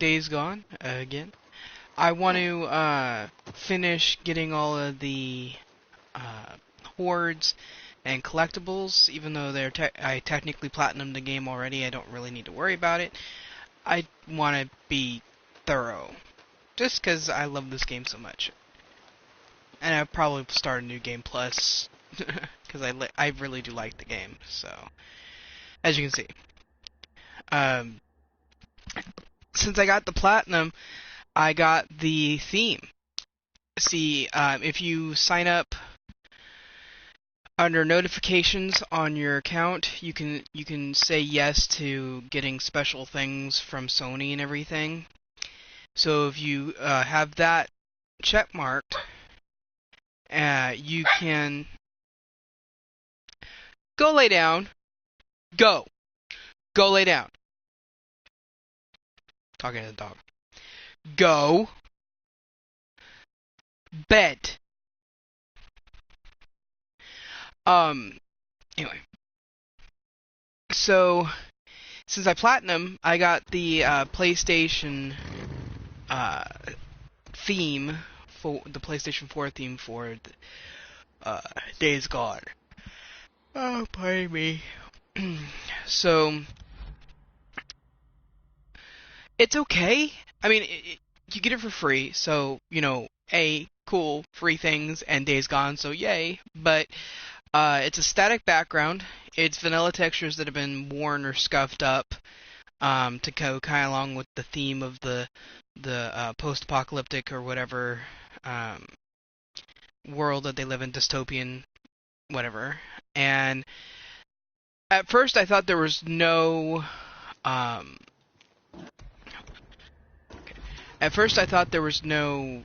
Days Gone again. I want to finish getting all of the uh, hordes and collectibles. Even though I technically platinumed the game already, I don't really need to worry about it. I want to be thorough, just because I love this game so much. And I'll probably start a new game plus, because I really do like the game. So, as you can see, um, since I got the platinum, I got the theme. See, if you sign up under notifications on your account, you can say yes to getting special things from Sony and everything. So if you have that check marked, you can go lay down. Go lay down. Talking to the dog. Go bed. Um. Anyway, so since I platinum, I got the PlayStation uh, theme for the PlayStation 4 theme for Days Gone. Oh, pardon me. So it's okay. I mean, you get it for free, so cool free things and Days Gone, so yay. But it's a static background. It's vanilla textures that have been worn or scuffed up to go kind of along with the theme of the post-apocalyptic or whatever um, world that they live in, dystopian, whatever. And at first, I thought there was no. Um, at first, I thought there was no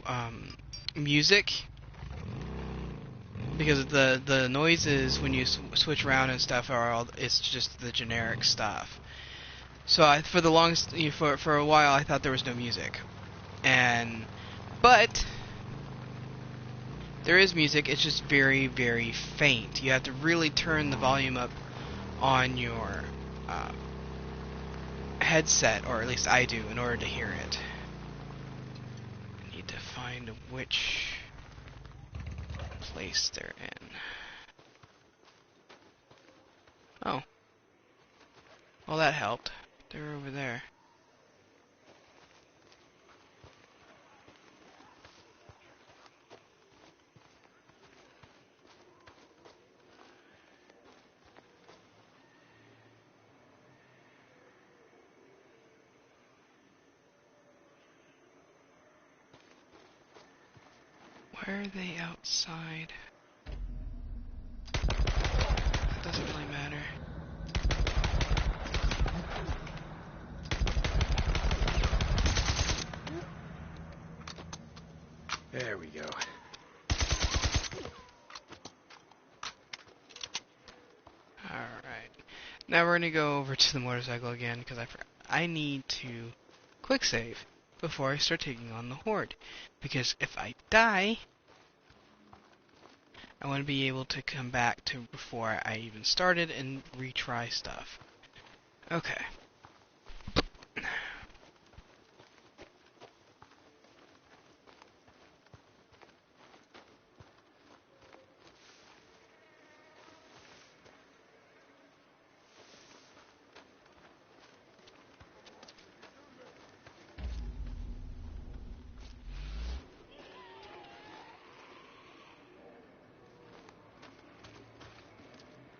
music because the noises when you switch around and stuff are all. It's just the generic stuff. So for the longest for a while, I thought there was no music, but there is music. It's just very, very faint. You have to really turn the volume up on your headset, or at least I do, in order to hear it. I need to find which place they're in. Oh. Well, that helped. They're over there. Why are they outside? That doesn't really matter. There we go. Alright. Now we're gonna go over to the motorcycle again, because I need to quick save before I start taking on the horde. Because if I die, I want to be able to come back to before I even started and retry stuff. Okay.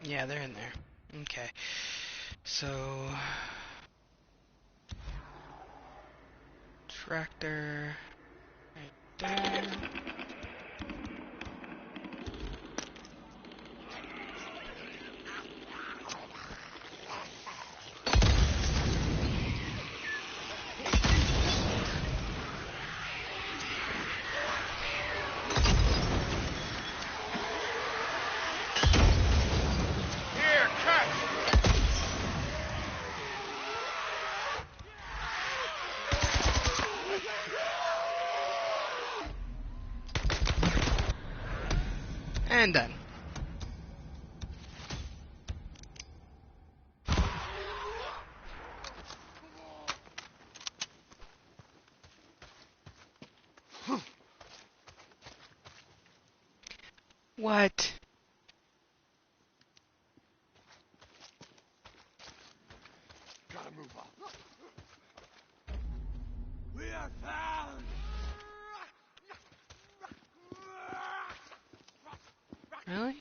Yeah, they're in there. Okay. So tractor right there. Here, cut! And done. What? Gotta move up. We are found! Really?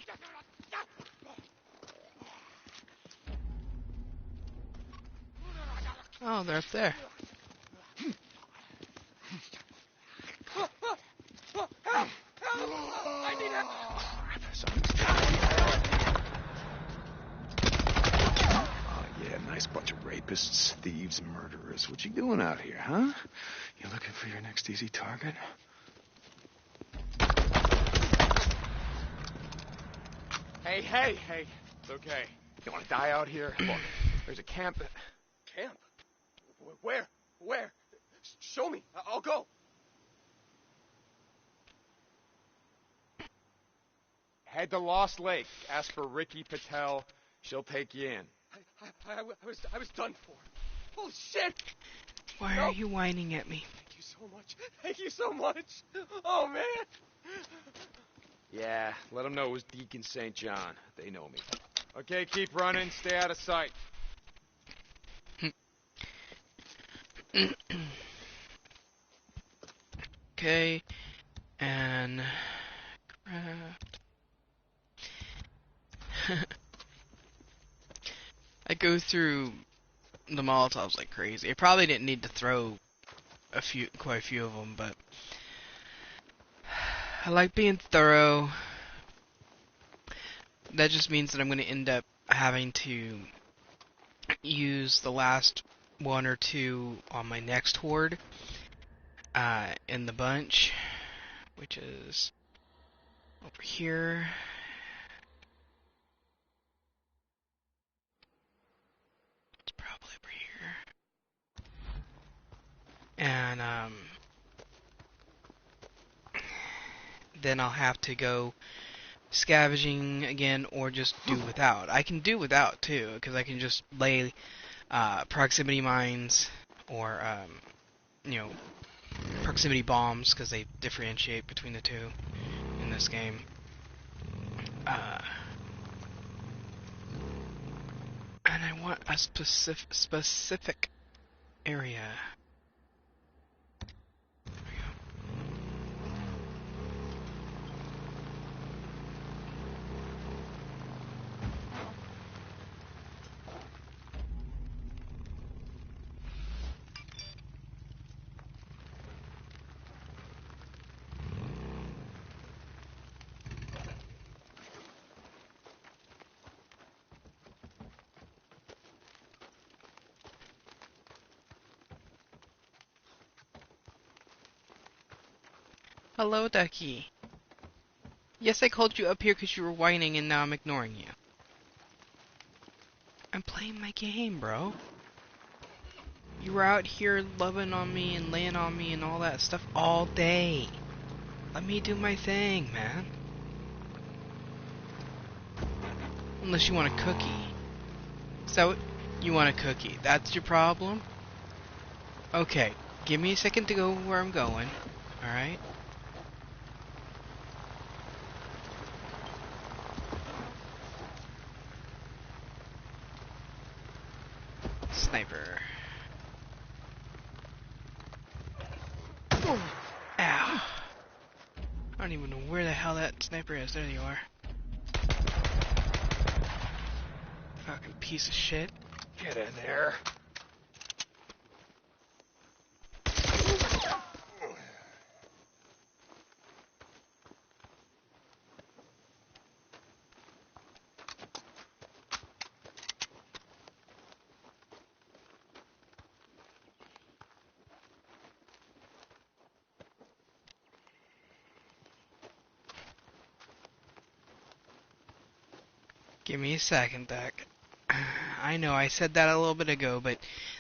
Oh, they're up there. Help! I need help! Oh, yeah, nice bunch of rapists, thieves, and murderers. What you doing out here, huh? You looking for your next easy target? Hey. It's okay. You want to die out here? Look, there's a camp. Camp? Where? Show me. I'll go. Head to Lost Lake. Ask for Ricky Patel. She'll take you in. I was done for. Oh, shit! Why are you whining at me? Thank you so much. Oh, man. Yeah, let them know it was Deacon St. John. They know me. Okay, keep running. Stay out of sight. Okay, and craft. I go through the Molotovs like crazy. I probably didn't need to throw quite a few of them, but I like being thorough. That just means that I'm going to end up having to use the last one or two on my next horde in the bunch, which is over here. It's probably over here. And then I'll have to go scavenging again or just do without. I can do without too, because I can just lay proximity mines or proximity bombs, because they differentiate between the two in this game. And I want a specific area. There we go. Hello, Ducky. Yes, I called you up here because you were whining and now I'm ignoring you. I'm playing my game, bro. You were out here loving on me and laying on me and all that stuff all day. Let me do my thing, man. Unless you want a cookie. Is that what you want, a cookie? That's your problem? Okay, give me a second to go where I'm going. Alright? Sniper. Ow. I don't even know where the hell that sniper is. There you are. Fucking piece of shit. Get in there. Give me a second, Duck. I know I said that a little bit ago, but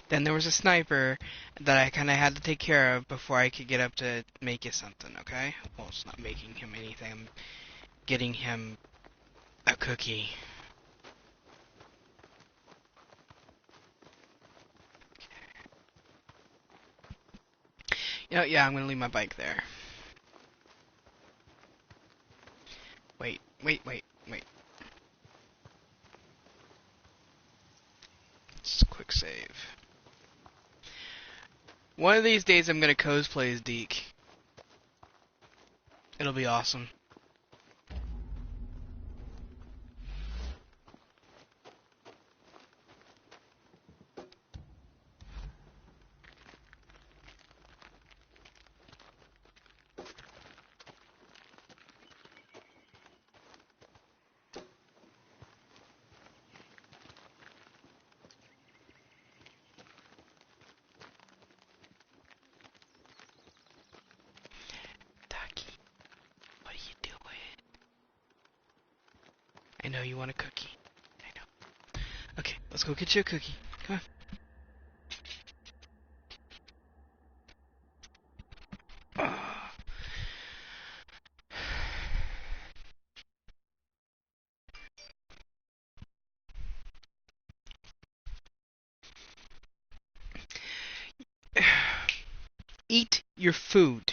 then there was a sniper that I kind of had to take care of before I could get up to make you something, okay? Well, it's not making him anything. I'm getting him a cookie. Yeah, I'm gonna leave my bike there. Wait, wait. Just quick save. One of these days I'm gonna cosplay as Deke. It'll be awesome. Ducky, what are you doing? I know you want a cookie. I know. Okay, let's go get you a cookie. Come on. Eat your food.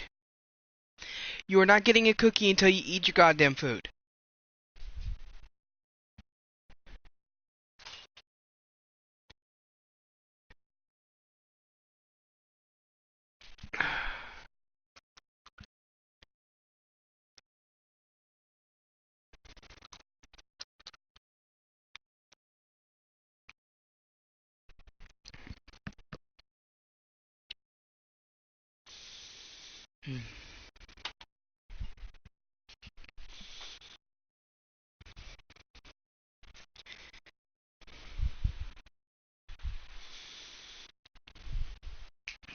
You are not getting a cookie until you eat your goddamn food. Hmm.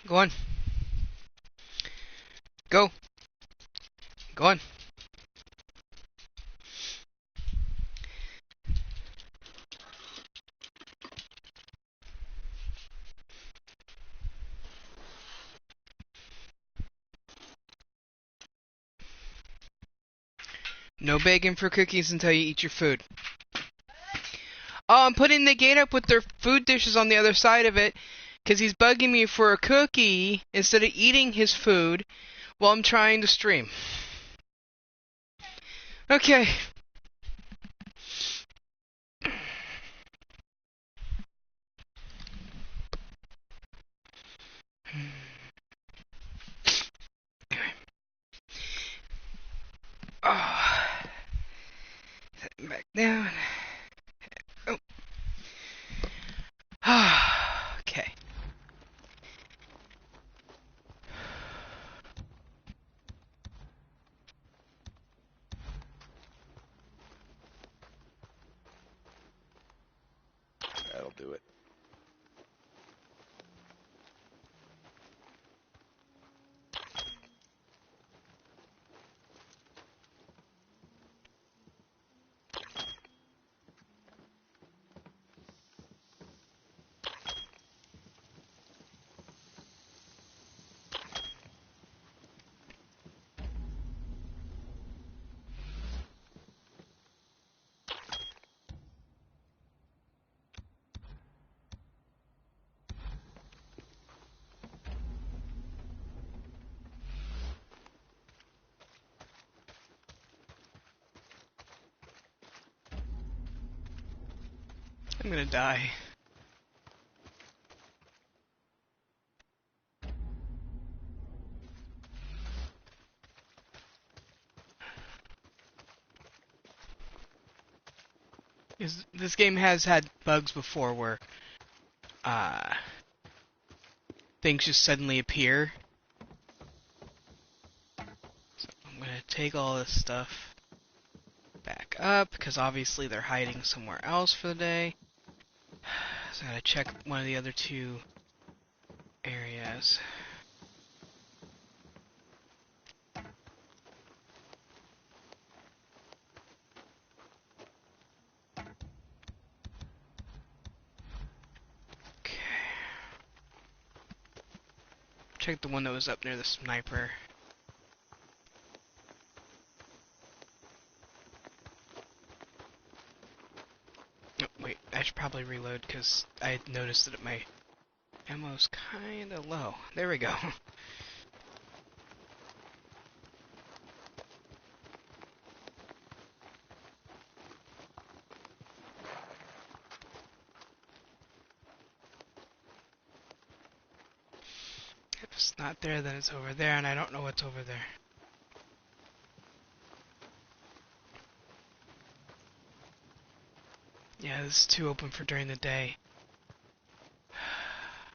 Go on. Go. Go on. No begging for cookies until you eat your food. Oh, I'm putting the gate up with their food dishes on the other side of it, because he's bugging me for a cookie instead of eating his food while I'm trying to stream. Okay. Oh. Set him back down. Oh. Okay. That'll do it. I'm gonna die. This game has had bugs before where things just suddenly appear. So I'm gonna take all this stuff back up because obviously they're hiding somewhere else for the day. So I gotta check one of the other two areas. Okay. Check the one that was up near the sniper. Oh, wait, I should probably reload because I noticed that my ammo's kinda low. There we go. If it's not there, then it's over there, and I don't know what's over there. Yeah, this is too open for during the day.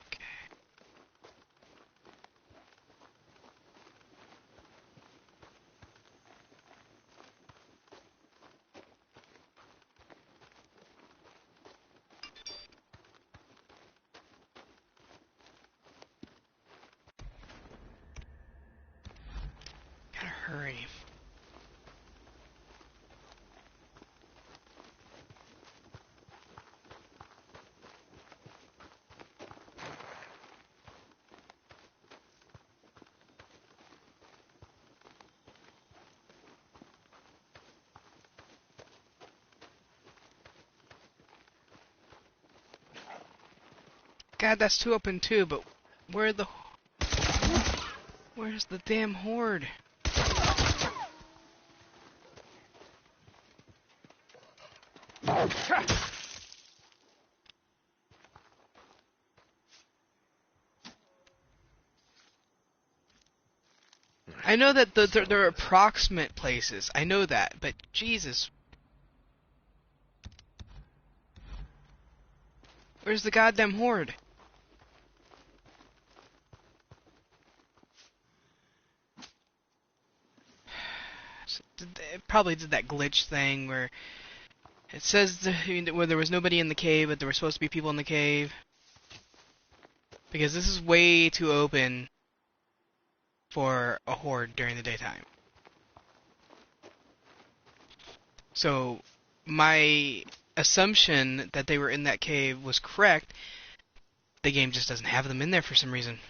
Okay. Gotta hurry. God, that's too open too, but where's the damn horde? I know that there are approximate places. I know that, but Jesus. Where's the goddamn horde? It probably did that glitch thing where it says where there was nobody in the cave, but there were supposed to be people in the cave. Because this is way too open for a horde during the daytime. So my assumption that they were in that cave was correct. The game just doesn't have them in there for some reason.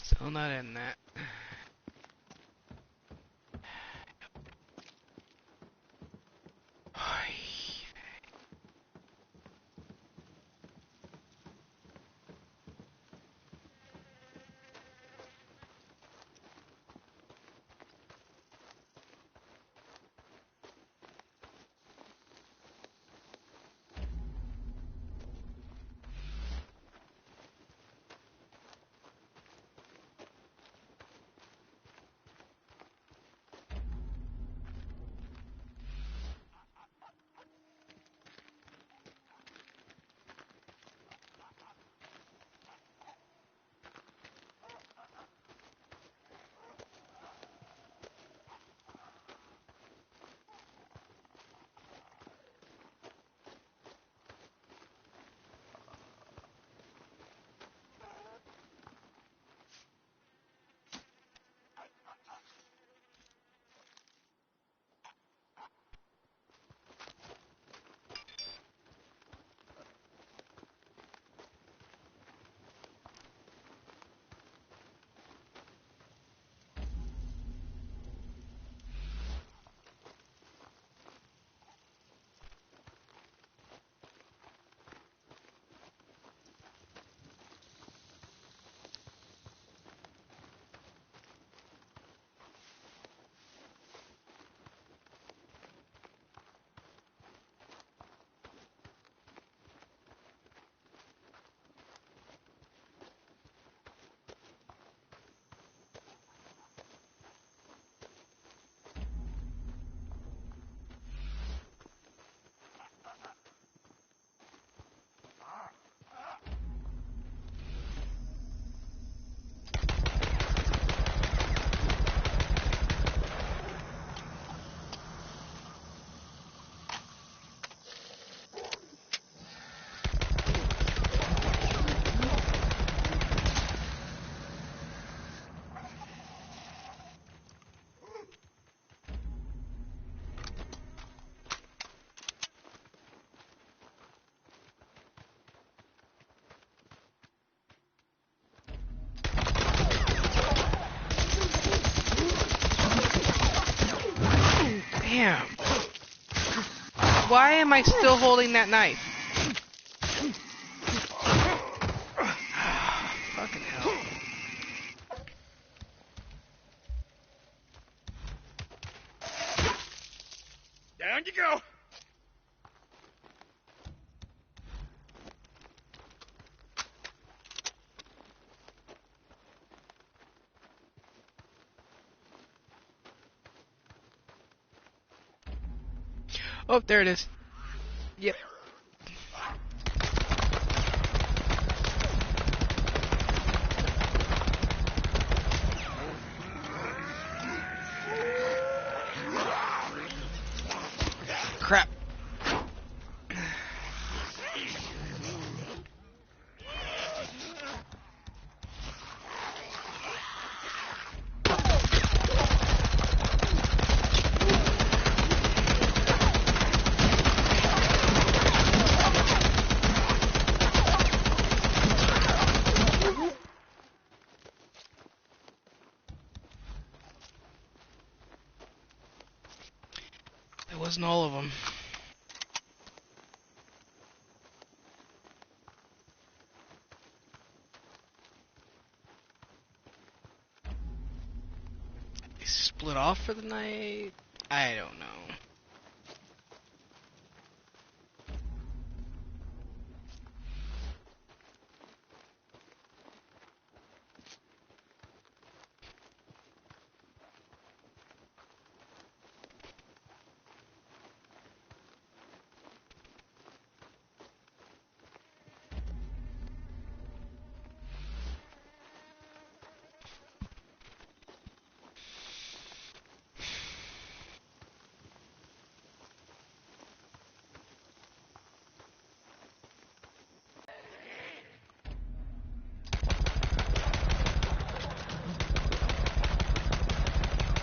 Still not in that. Damn. Why am I still holding that knife? Fucking hell. Down you go. Oh, there it is. Yep. Crap. It wasn't all of them. They split off for the night? I don't know.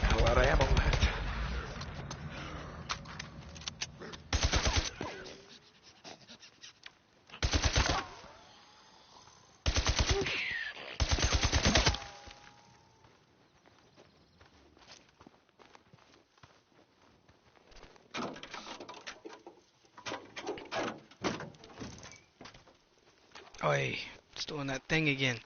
A lot of ammo left. Oi, it's doing that thing again.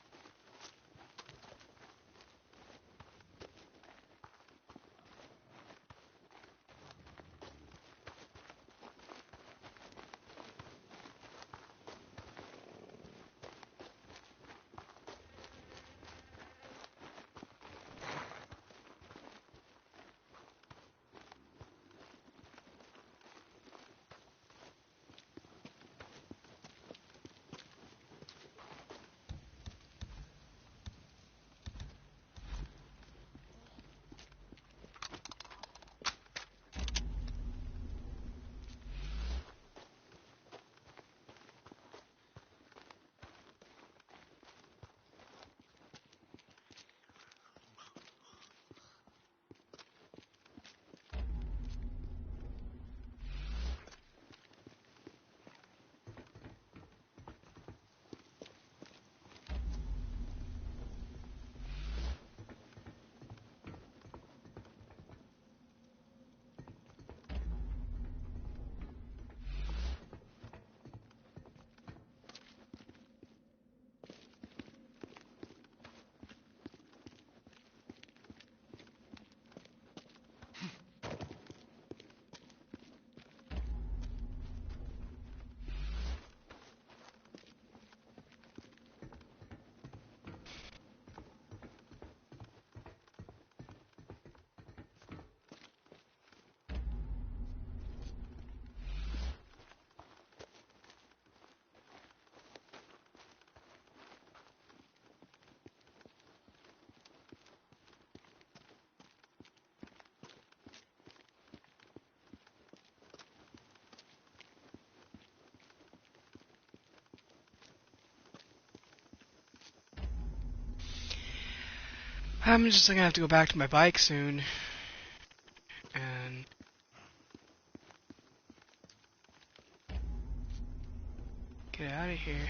I'm just gonna have to go back to my bike soon. And get out of here.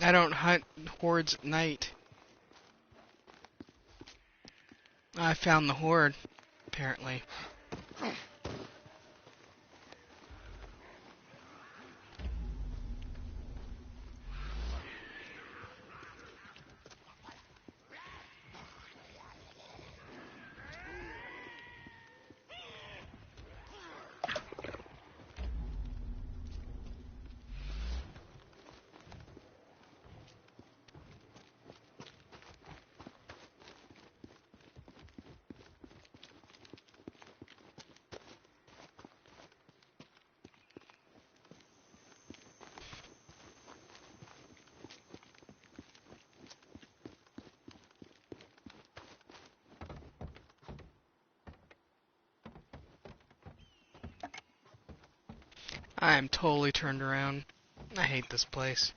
I don't hunt hordes at night. I found the horde, apparently. I am totally turned around. I hate this place.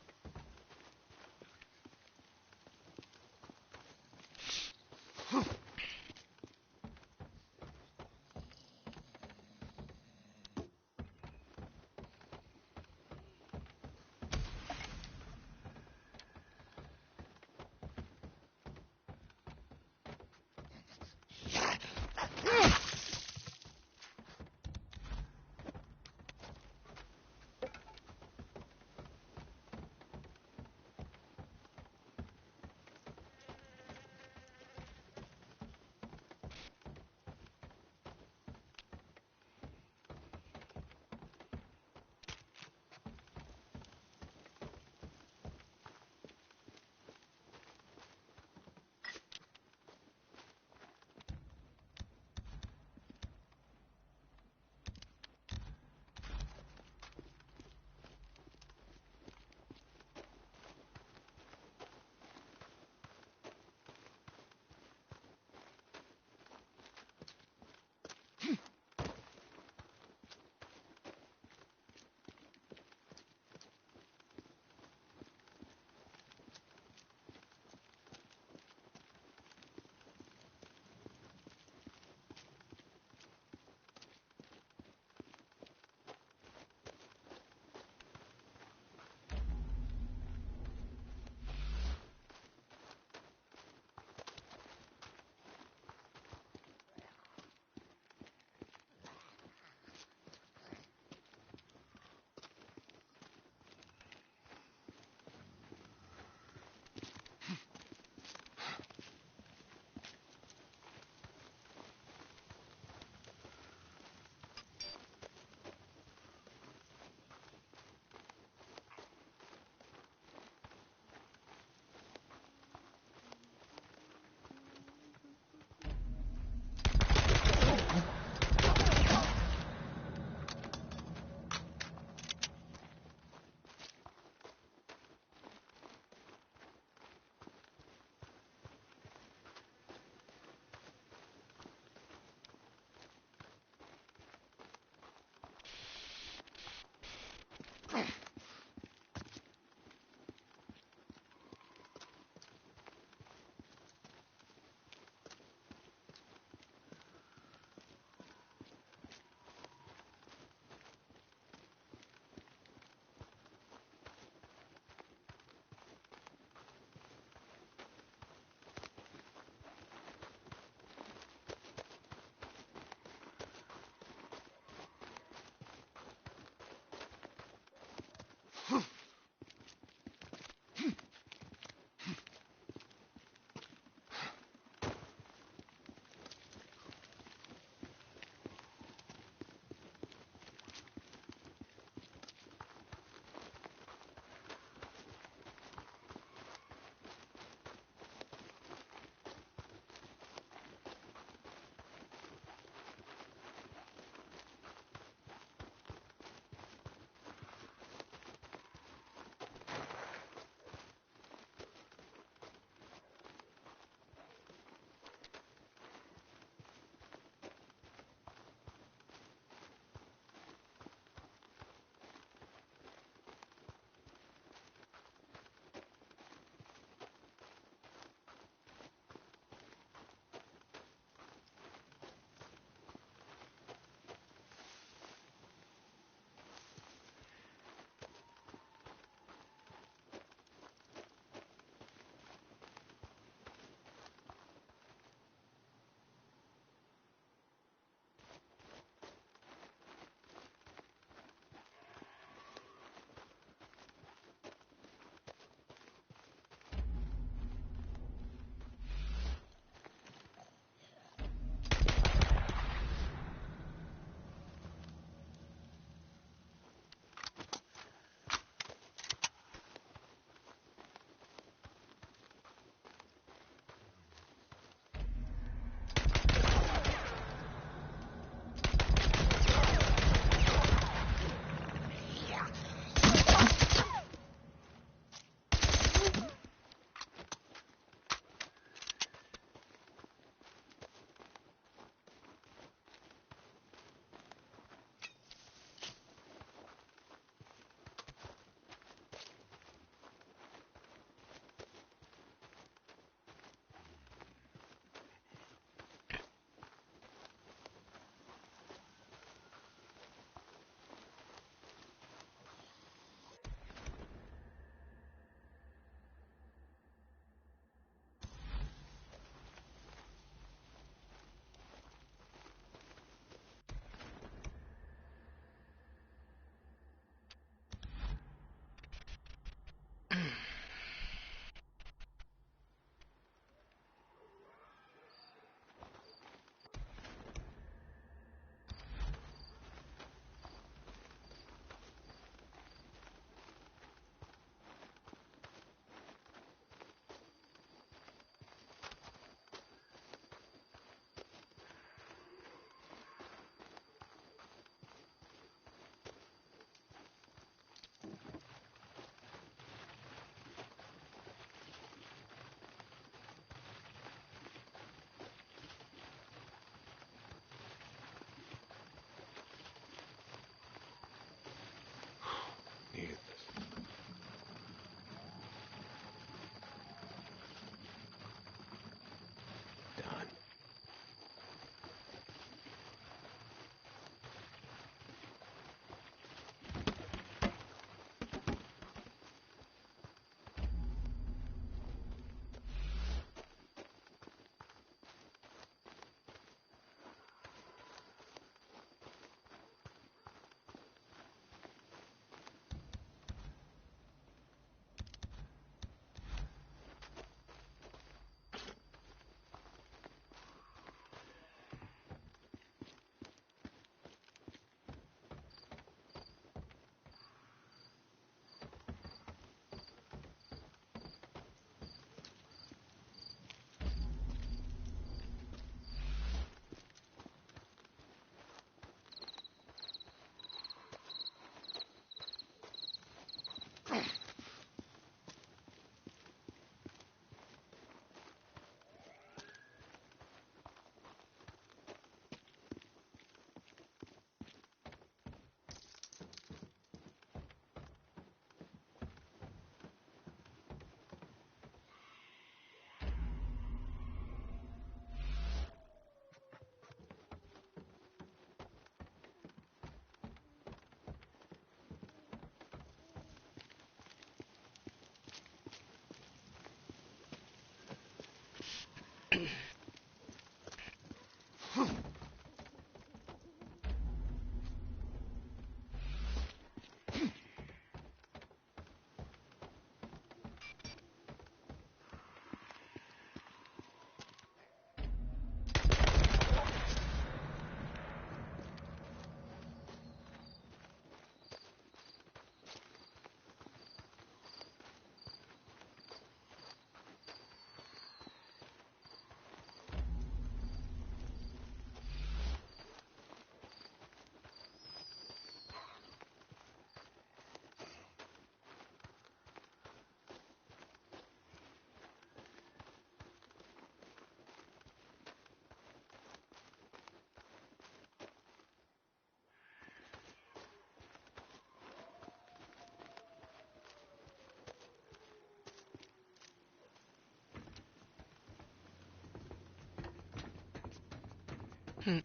Hmm.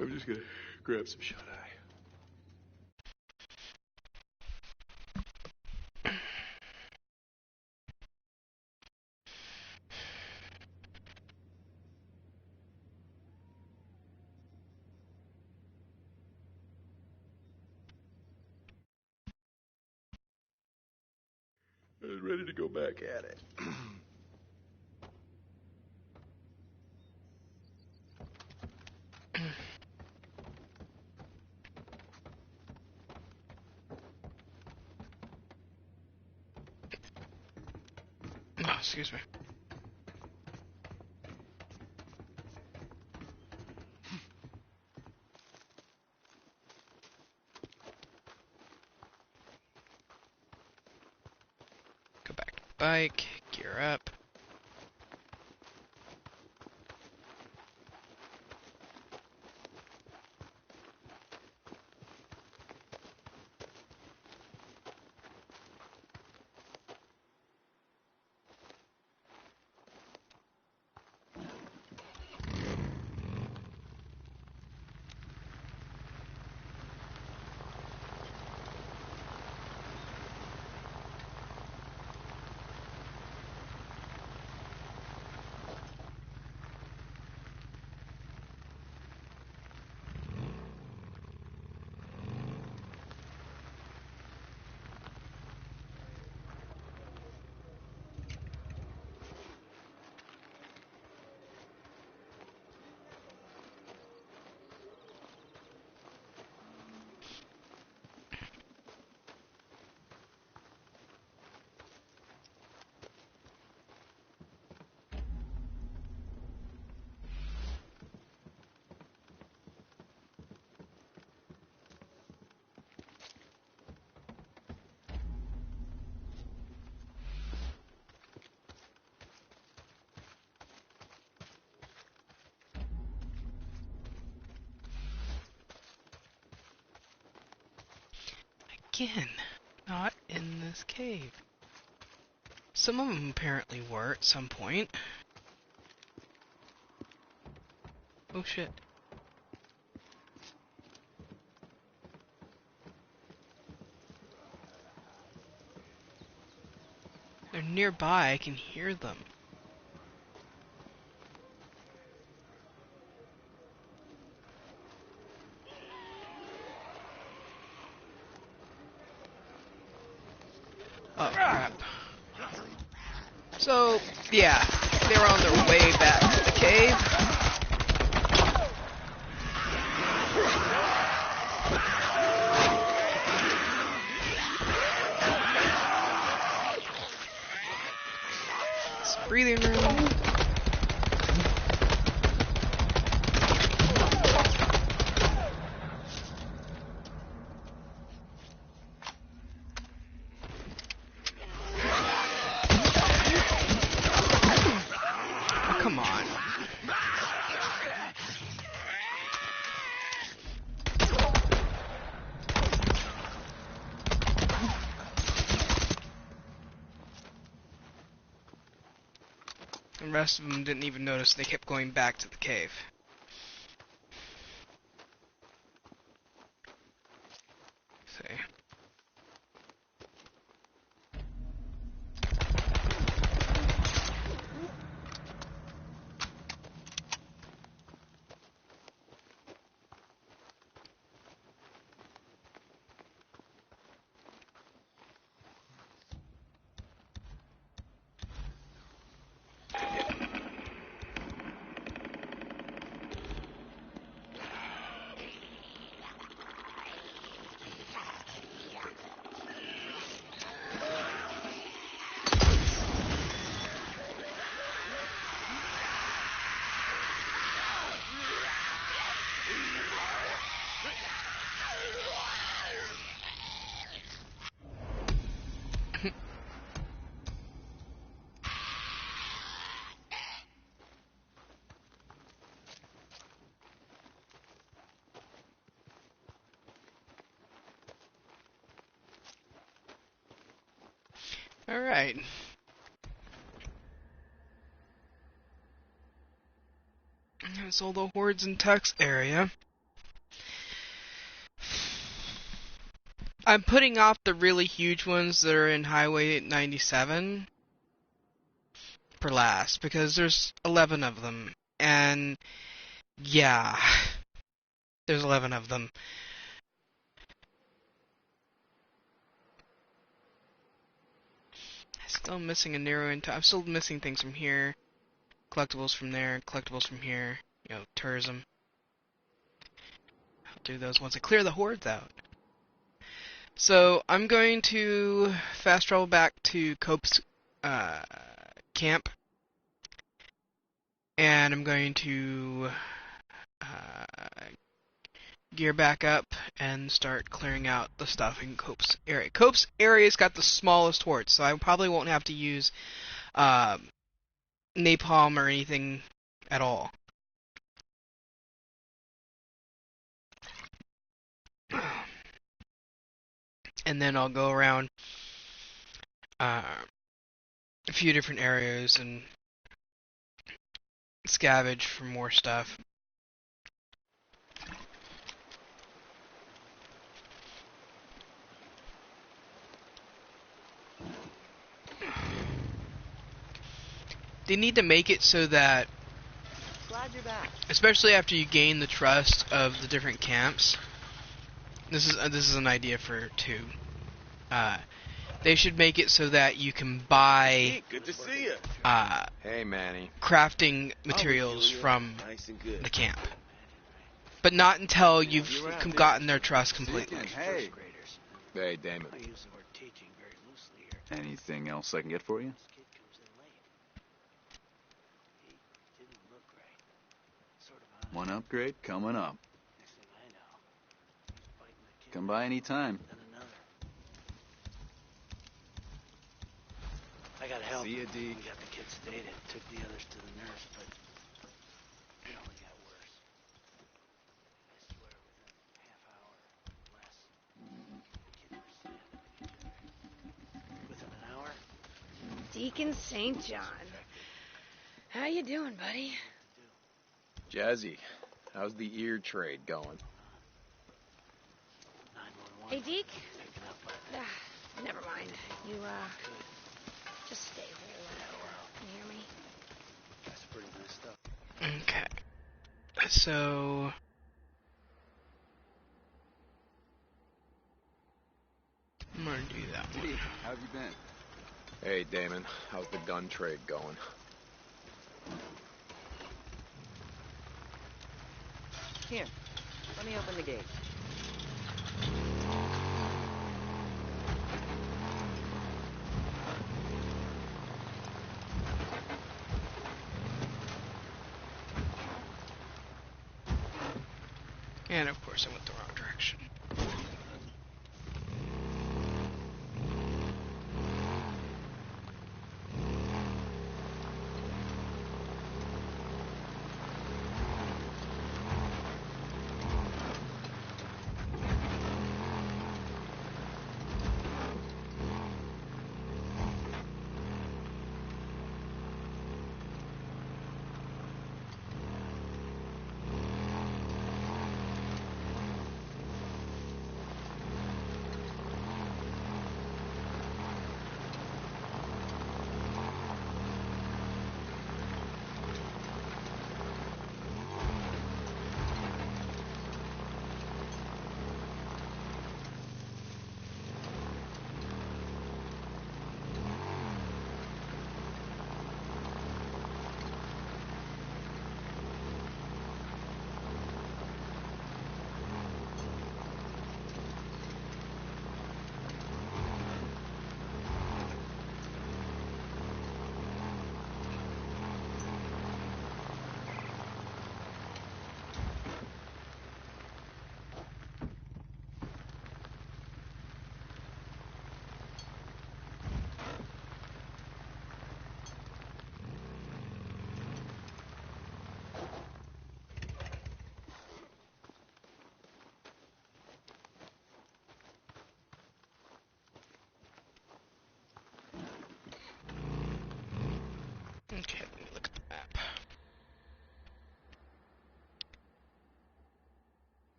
I'm just gonna grab some shut-eye. I was ready to go back at it. Oh, excuse me. Go back to the bike, gear up. Again, not in this cave. Some of them apparently were at some point. Oh shit. They're nearby, I can hear them. Oh crap. So, yeah, they were on their way back to the cave. It's breathing room. Oh, come on. The rest of them didn't even notice, they kept going back to the cave. See. Alright. That's all the hordes and tucks area. I'm putting off the really huge ones that are in Highway 97 for last, because there's 11 of them. And, yeah, there's 11 of them. Still missing a narrow into. I'm still missing things from here. Collectibles from there, collectibles from here. You know, tourism. I'll do those once I clear the hordes out. So, I'm going to fast travel back to Cope's camp. And I'm going to gear back up and start clearing out the stuff in Cope's area. Cope's area's got the smallest hordes, so I probably won't have to use napalm or anything at all. And then I'll go around a few different areas and scavenge for more stuff. They need to make it so that, Glad you're back. especially after you gain the trust of the different camps, this is an idea for 2. They should make it so that you can buy Good to see you. Hey, Manny. crafting materials from Nice and good. the camp, but not until you've gotten their trust completely. Hey. Hey, Damon. I use the word teaching very loosely here. Anything else I can get for you? This kid comes in late. He didn't look right. Sort of on One upgrade coming up. Next thing I know, he's biting the kid. Come by anytime. Then another. I gotta help. See ya, him. Deke. We got the kid sedated. Took the others to the nurse, but it only got worse. I swear, within a half hour, less, the kid was stabbing. Within an hour, Deacon St. John. How you doing, buddy? Jazzy, how's the ear trade going? 911. Hey, Deke? Picking up by Never mind. You, just stay here. You hear me? That's pretty nice stuff. Okay. So I'm gonna do that one. Hey, how have you been? Hey, Damon, how's the gun trade going? Here, let me open the gate. And of course I went the wrong direction.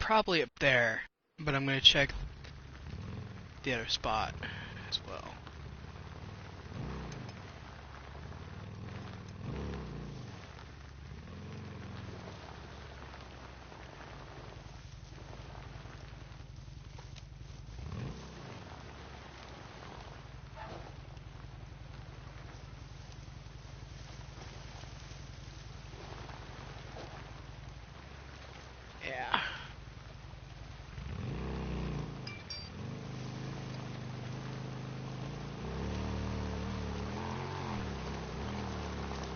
probably up there, but I'm gonna check the other spot as well. Yeah.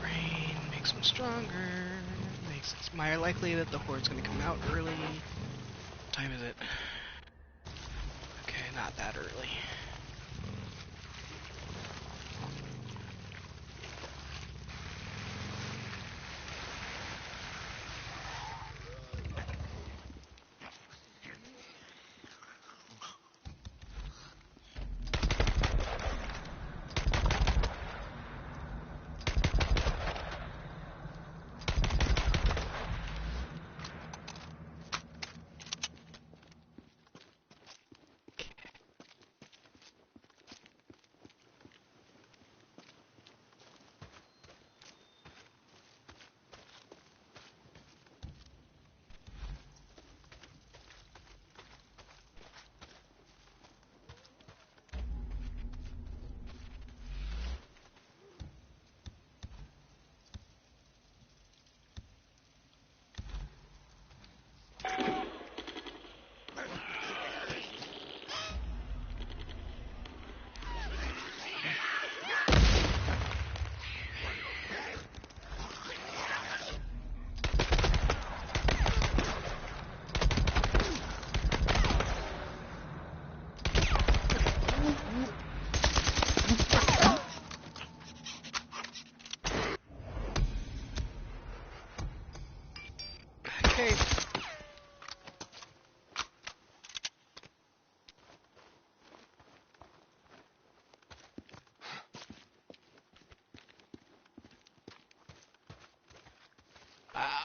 Rain makes them stronger. Makes it more likely that the horde's gonna come out early. What time is it? Okay, not that early. Okay.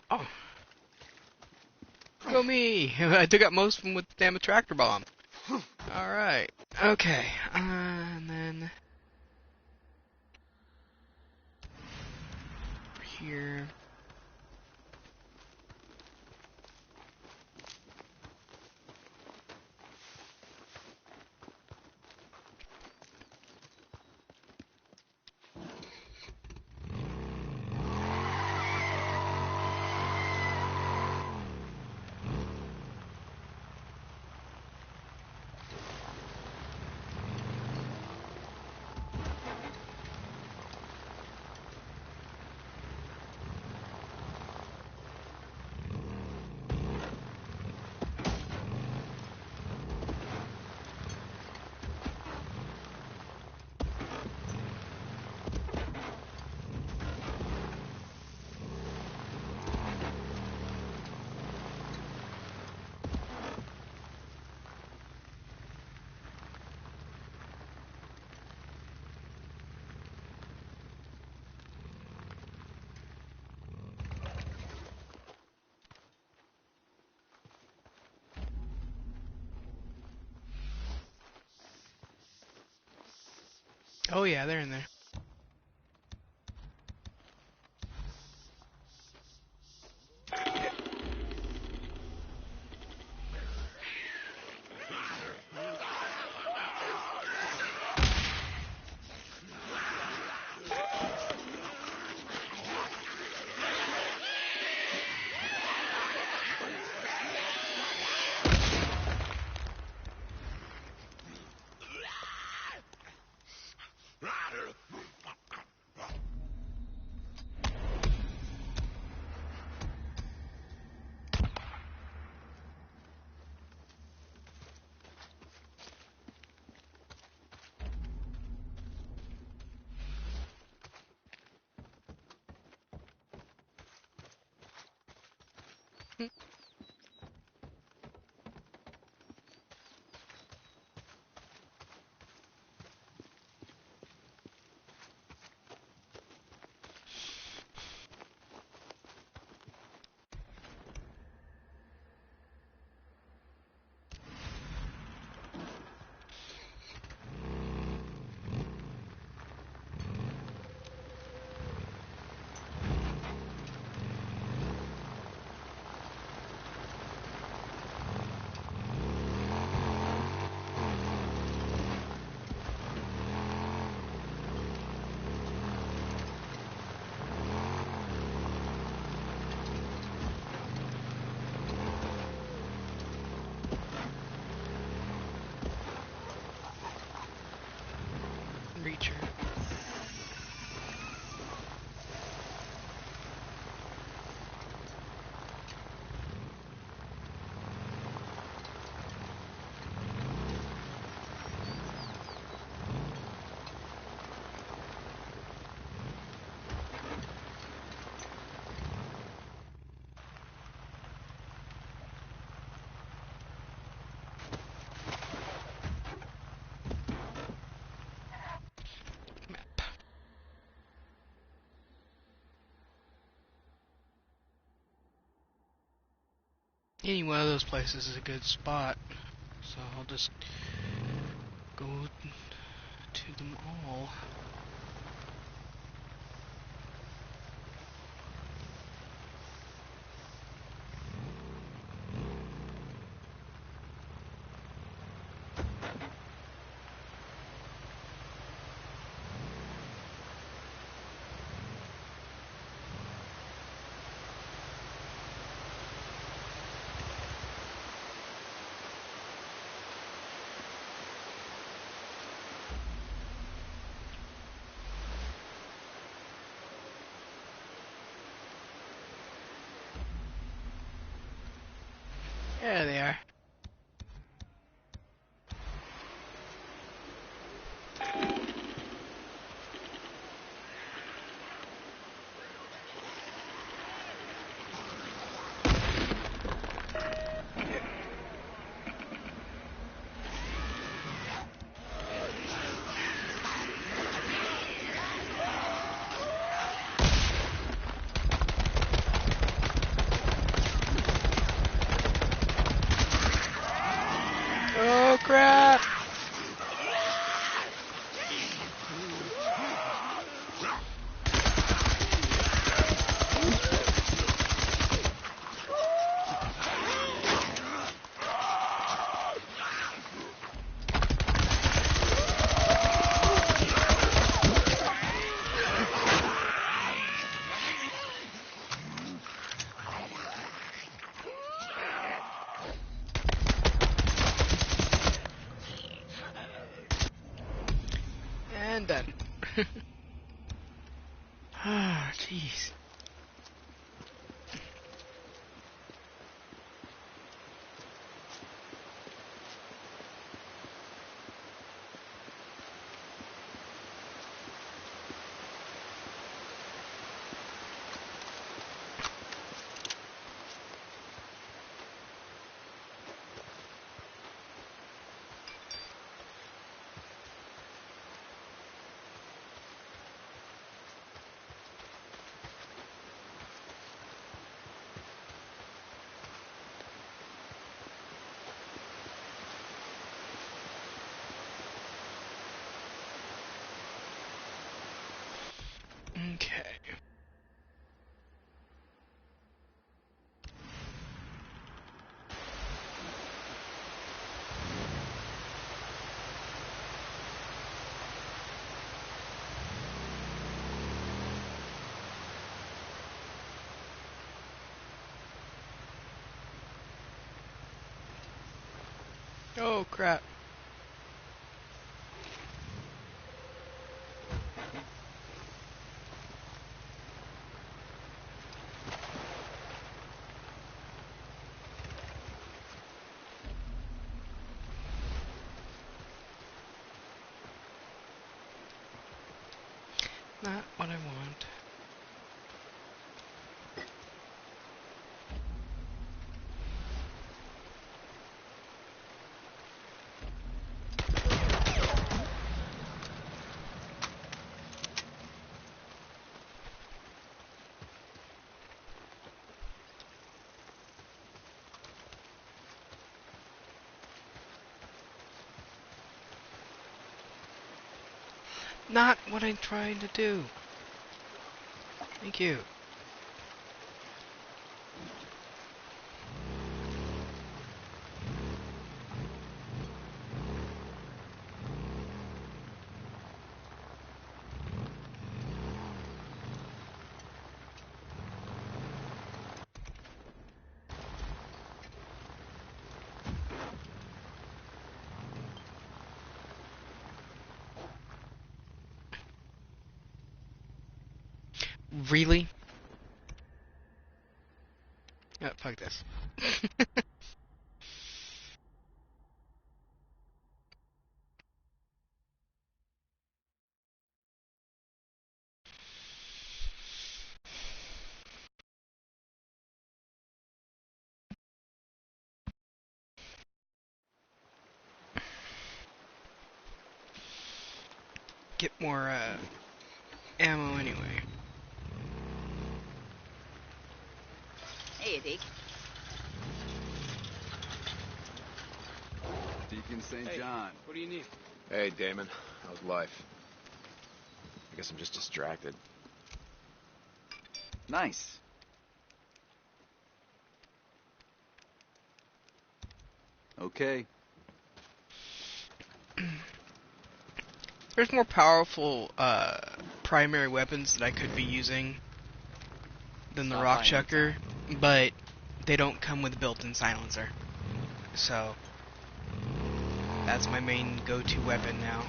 Oh. Go me! I took out most of them with the damn tractor bomb. Alright. Okay. And then... over here. Oh yeah, they're in there. Any one of those places is a good spot. So I'll just go to them all. There they are. Oh crap! And done. Ah, jeez. Okay. Oh crap. Not what I want. Not what I'm trying to do. Thank you. Really? Oh, fuck this. Get more ammo anyway. Hey, Deke. in St. Hey, John. what do you need? Hey, Damon. How's life? I guess I'm just distracted. Nice. Okay. There's more powerful primary weapons that I could be using than the Stop rock by chucker, but they don't come with built-in silencer. So that's my main go-to weapon now.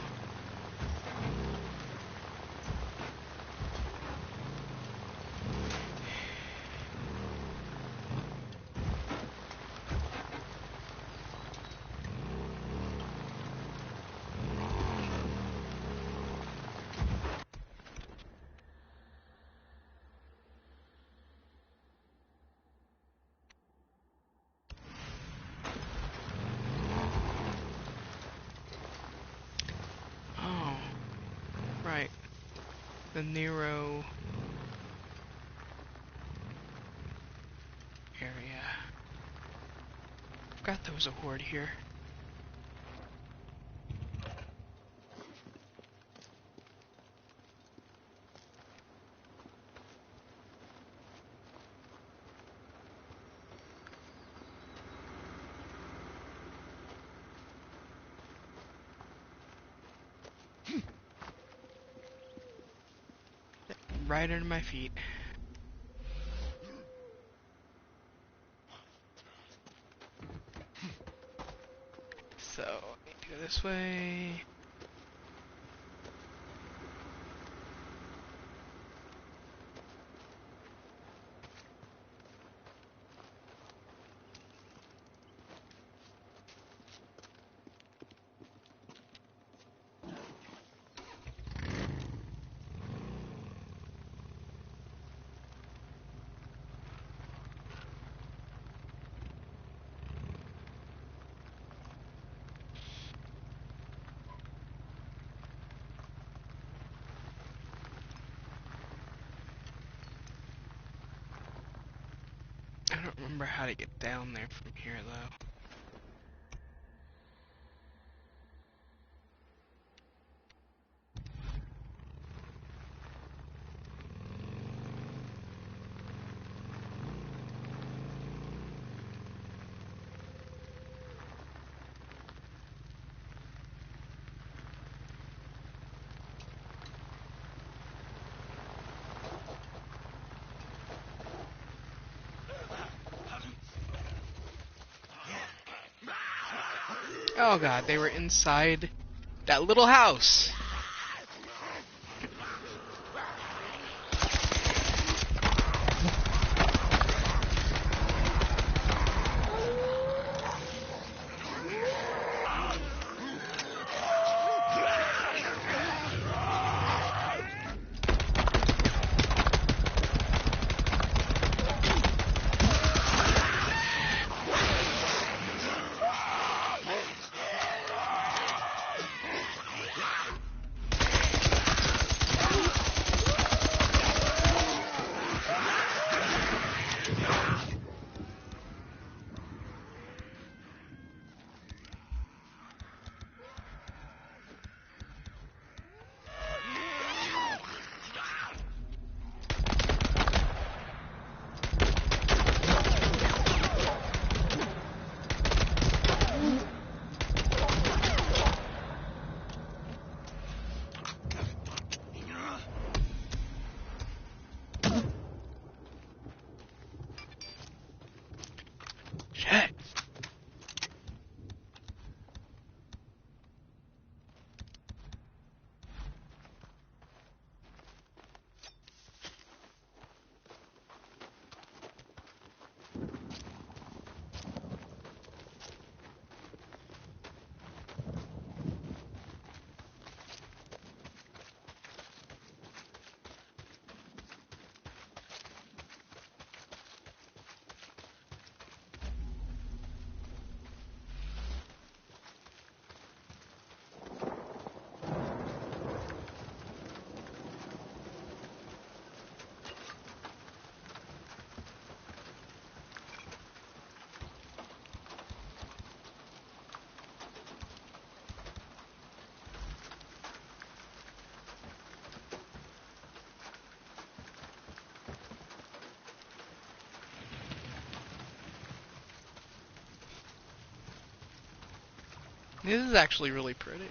Oh, right. The Nero area. Forgot there was a horde here. Right under my feet. So, go this way. I don't remember how to get down there from here, though. Oh god, they were inside that little house. This is actually really pretty.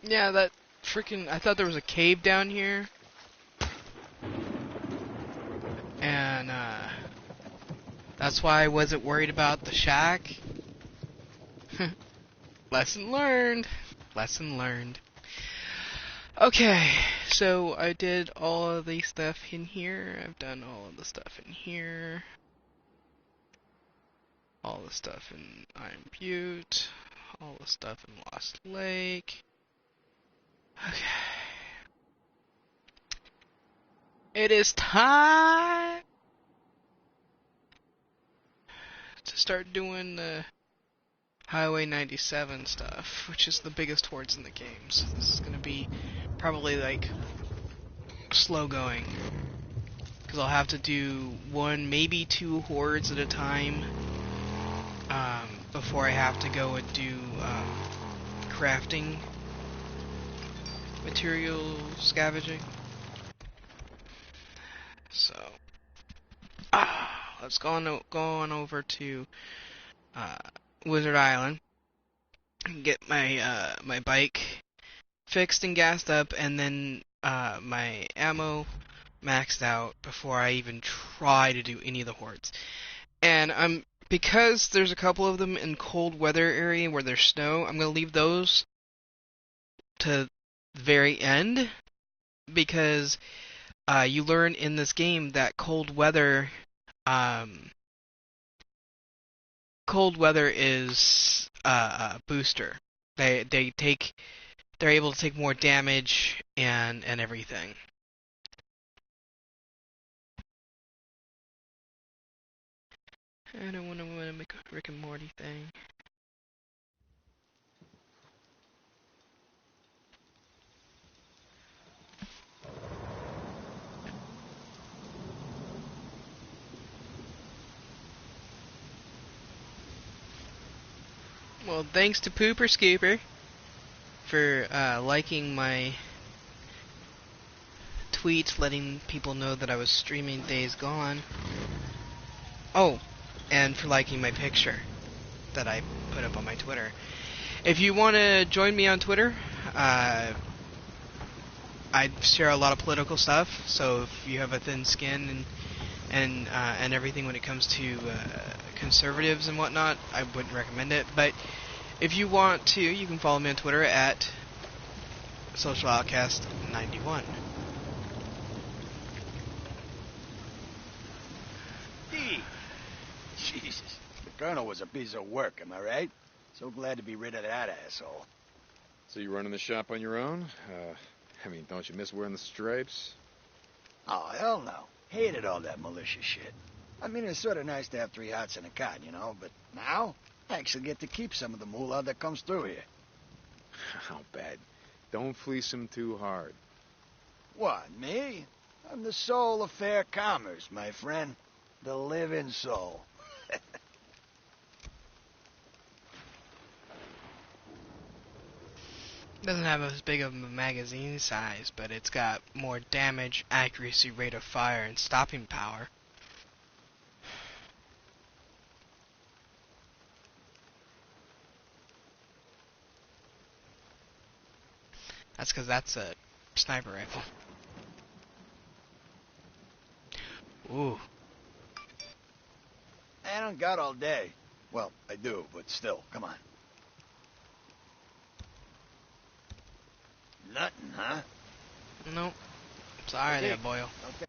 Yeah, that freaking... I thought there was a cave down here. And, that's why I wasn't worried about the shack. Lesson learned. Lesson learned. Okay, so I did all of the stuff in here. I've done all of the stuff in here. All the stuff in Iron Butte. All the stuff in Lost Lake. Okay. It is time to start doing the Highway 97 stuff, which is the biggest hordes in the game. So this is gonna be probably like slow going, because I'll have to do one, maybe two hordes at a time before I have to go and do crafting material scavenging. So let's go on over to Wizard Island and get my my bike fixed and gassed up, and then my ammo maxed out before I even try to do any of the hordes. And because there's a couple of them in cold weather area where there's snow, I'm gonna leave those to the very end, because you learn in this game that cold weather is a booster. They're able to take more damage and everything. I don't want to make a Rick and Morty thing. Well, thanks to Pooper Scooper for liking my tweet, letting people know that I was streaming Days Gone. Oh, and for liking my picture that I put up on my Twitter. If you want to join me on Twitter, I share a lot of political stuff, so if you have a thin skin and everything when it comes to conservatives and whatnot, I wouldn't recommend it. But if you want to, you can follow me on Twitter at SocialOutcast91. Jesus, the Colonel was a piece of work, am I right? So glad to be rid of that asshole. So you running the shop on your own? I mean, don't you miss wearing the stripes? Oh, hell no. Hated all that militia shit. I mean, it's sort of nice to have 3 hots and a cot, you know, but now I actually get to keep some of the moolah that comes through here. How bad. Don't fleece him too hard. What, me? I'm the soul of fair commerce, my friend. The living soul. Doesn't have as big of a magazine size, but it's got more damage, accuracy, rate of fire, and stopping power. That's because that's a sniper rifle. Ooh. I don't got all day. Well, I do, but still, come on. Nothing, huh? Nope. Sorry Okay. there, Boyle. Okay.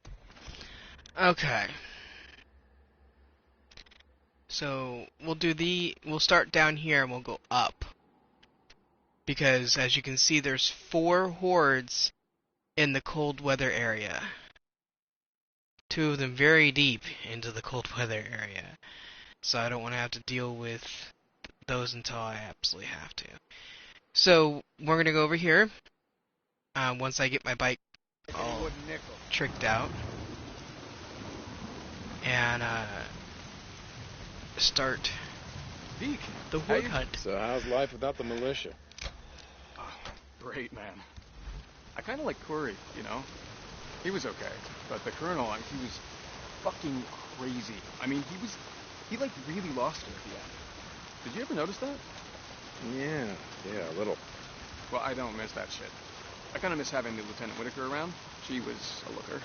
Okay. So we'll start down here and we'll go up. Because as you can see, there's 4 hordes in the cold weather area. 2 of them very deep into the cold weather area. So I don't want to have to deal with those until I absolutely have to. So we're going to go over here. Once I get my bike all tricked out. And start the horde hunt. So how's life without the militia? Oh, great, man. I kind of like Corey, you know? He was okay, but the colonel, he was fucking crazy. I mean, he like really lost it at the end. Did you ever notice that? Yeah, a little. Well, I don't miss that shit. I kind of miss having the Lieutenant Whitaker around. She was a looker.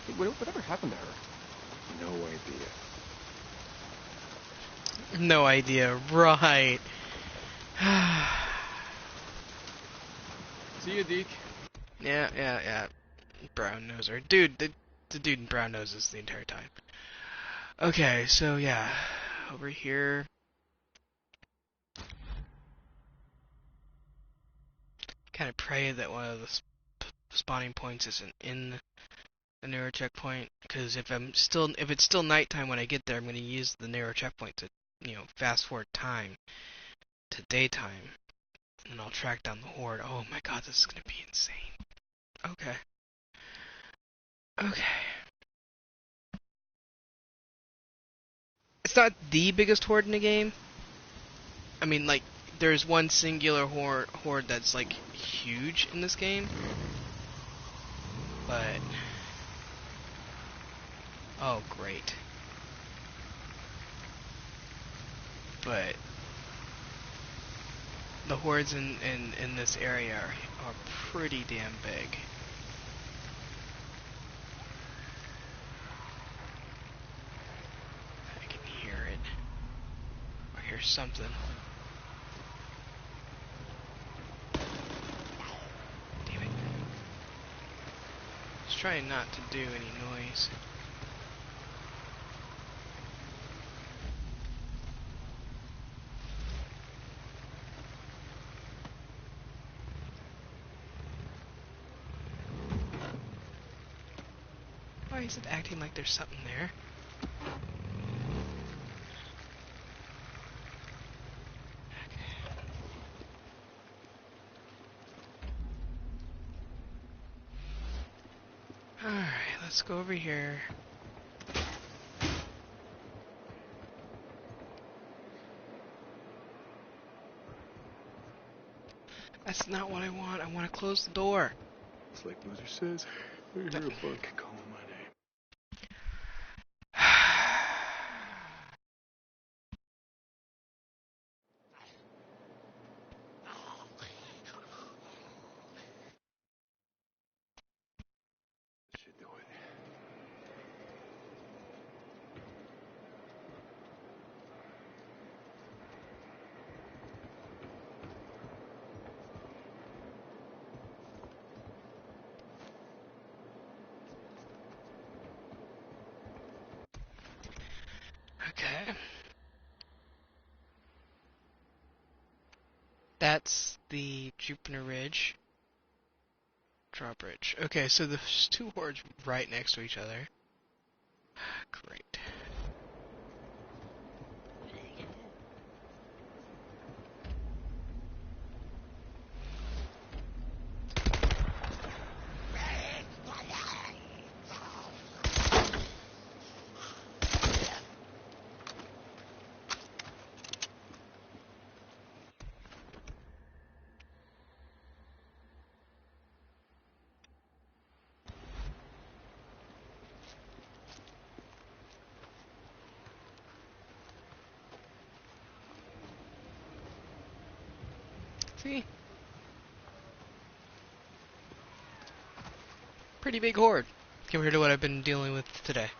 Hey, whatever happened to her? No idea. No idea, right. See you, Deke. Yeah. Brown noser. Dude, the dude in brown noses the entire time. Okay, so yeah. Over here. Kind of pray that one of the spawning points isn't in the narrow checkpoint, because if it's still nighttime when I get there, I'm going to use the narrow checkpoint to, fast forward time to daytime, and I'll track down the horde. Oh my god, this is going to be insane. Okay. It's not the biggest horde in the game. I mean, like, there's one singular horde that's, like, huge in this game. But... oh, great. But... the hordes in this area are pretty damn big. I can hear it. Or hear something. Damn it. Just trying not to do any noise. Why is it acting like there's something there? Alright, let's go over here. That's not what I want. I want to close the door. It's like Boozer says, I hear a bug calling my name. Should do it. Okay. That's the Jupiter Ridge drawbridge. Okay, so there's two hordes right next to each other. Great. See? Pretty big horde compared to what I've been dealing with today.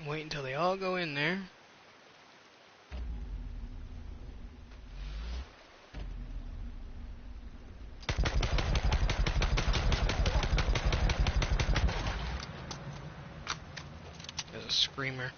Wait until they all go in there. There's a screamer.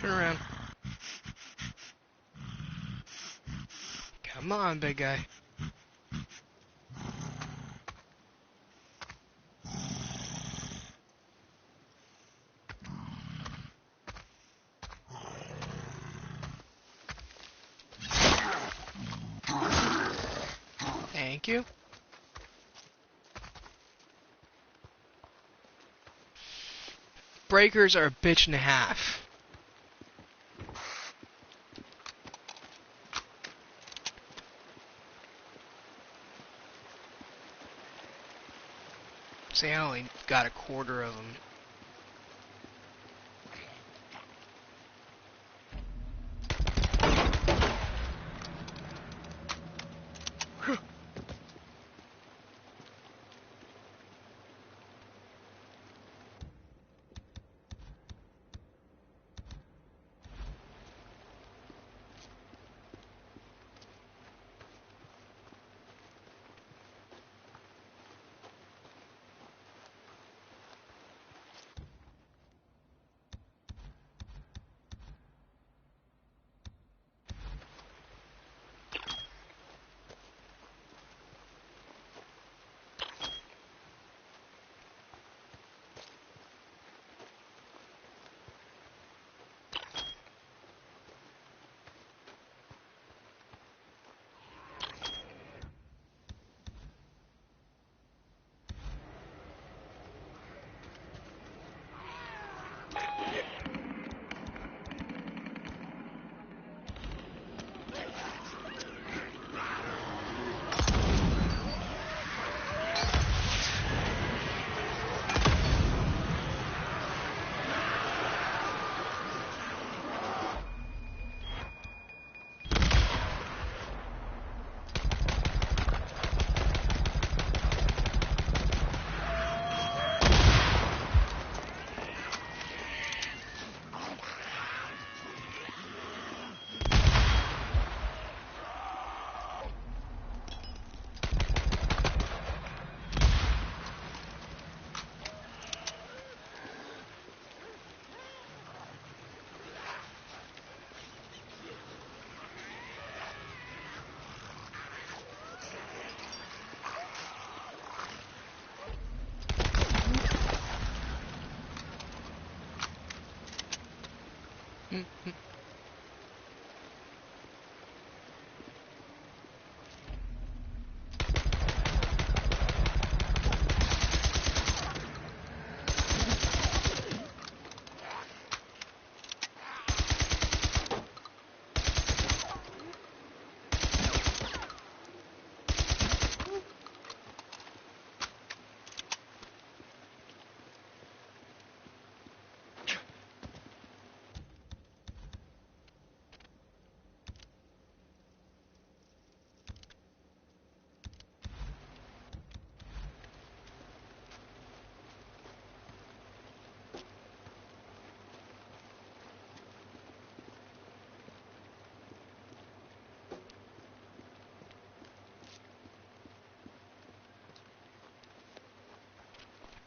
Turn around. Come on, big guy. Thank you. Breakers are a bitch and a half. See, I only got a quarter of them.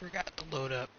Forgot to load up.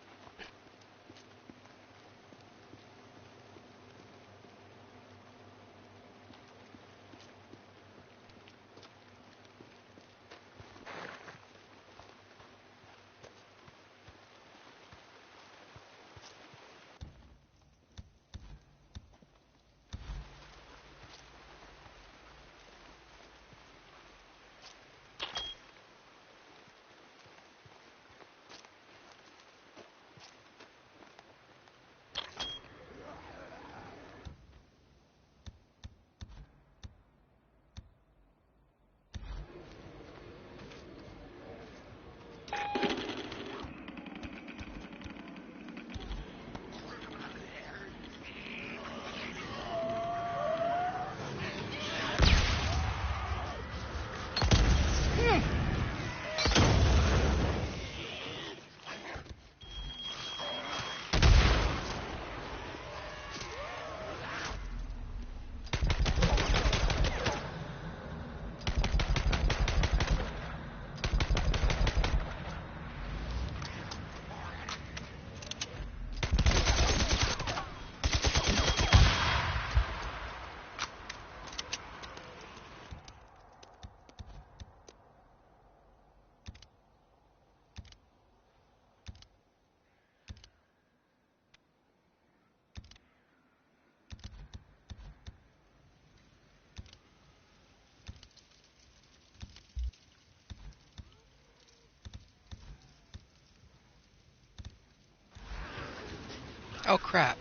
Oh crap.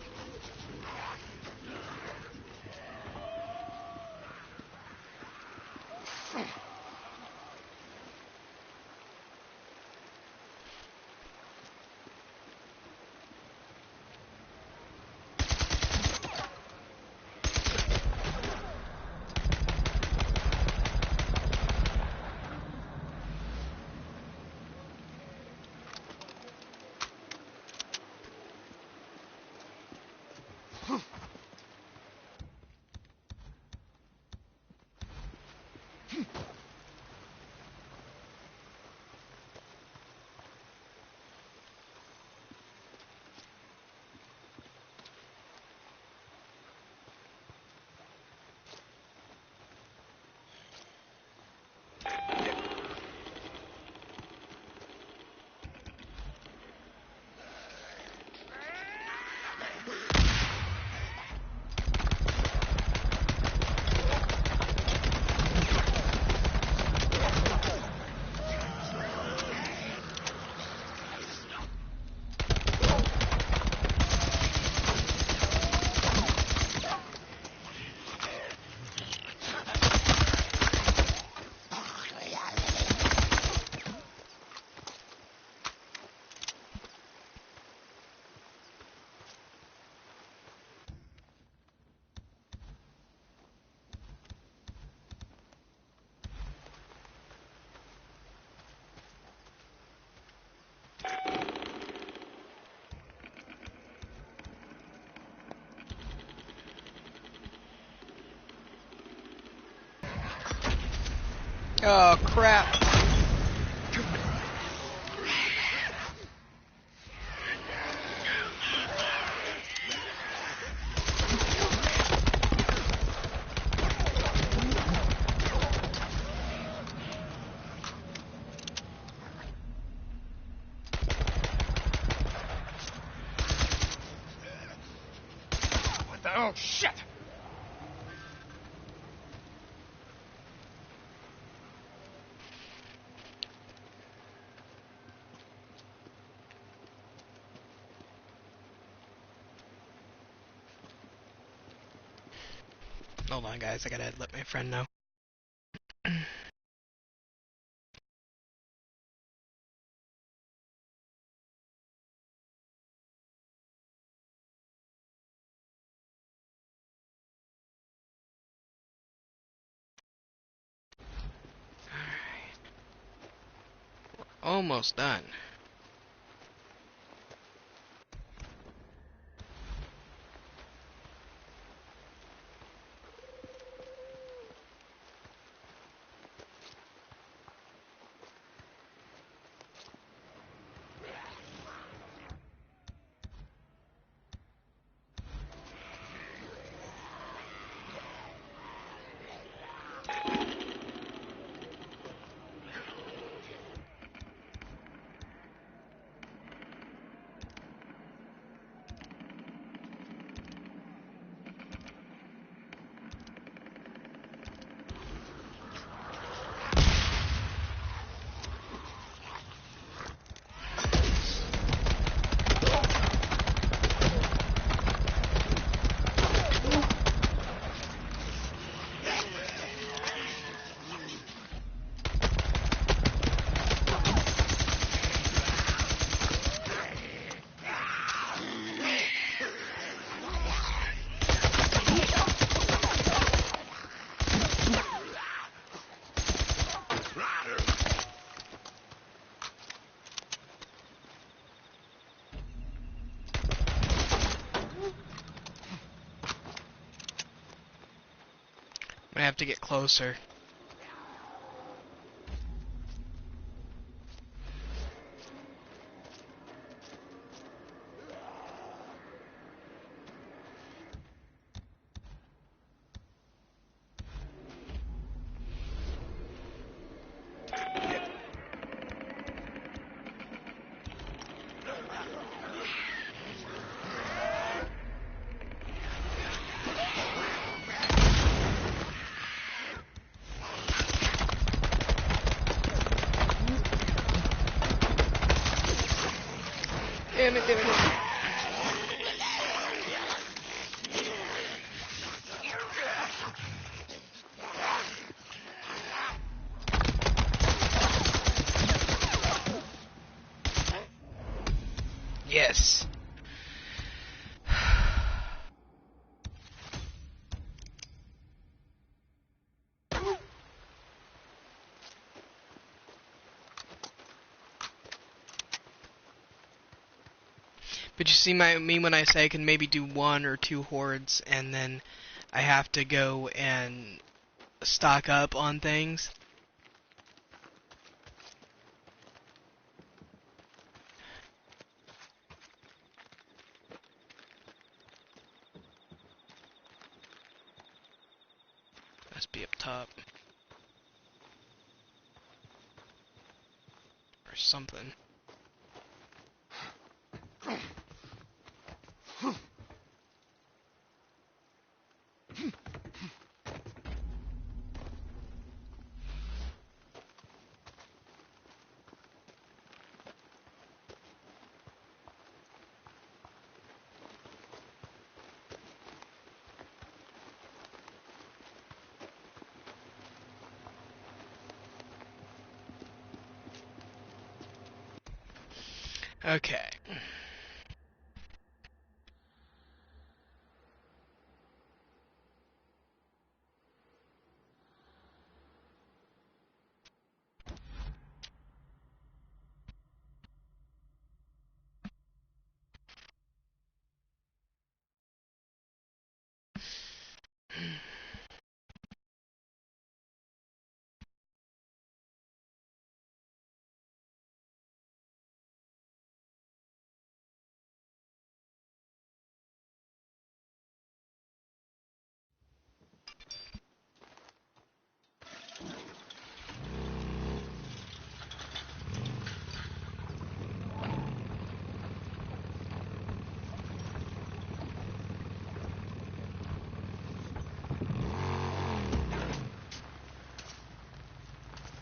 Oh crap. What the? Oh, shit! Hold on, guys. I gotta let my friend know. Almost done. I have to get closer. Damn it, damn it, damn it. Yes. But you see me when I say I can maybe do 1 or 2 hordes, and then I have to go and stock up on things. Must be up top. Or something. Okay.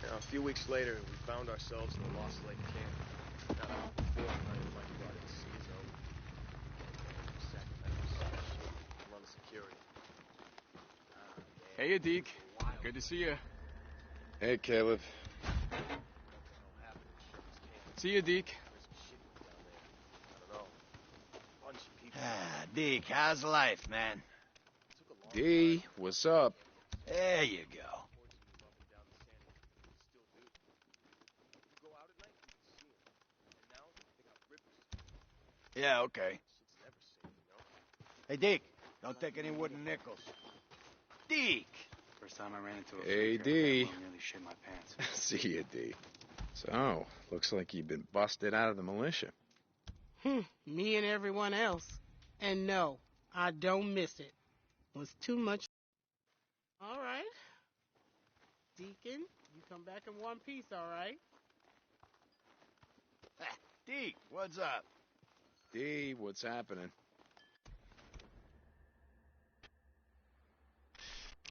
Now, a few weeks later, we found ourselves in the Lost Lake camp. Now, before Mike brought in Caesar, Sacramento, run the security. Hey, Adik. Good to see you. Hey, Caleb. See you, Deke. Ah, Deke, how's life, man? D, what's up? There you go. Yeah, okay. Hey, Deke, don't take any wooden nickels. Deke! First time I ran into a Hey, freak, D. I nearly shit my pants. See you, D. So, looks like you've been busted out of the militia. Me and everyone else. And no, I don't miss it. It was too much. All right. Deacon, you come back in one piece, all right? Deke, what's up? D, what's happening?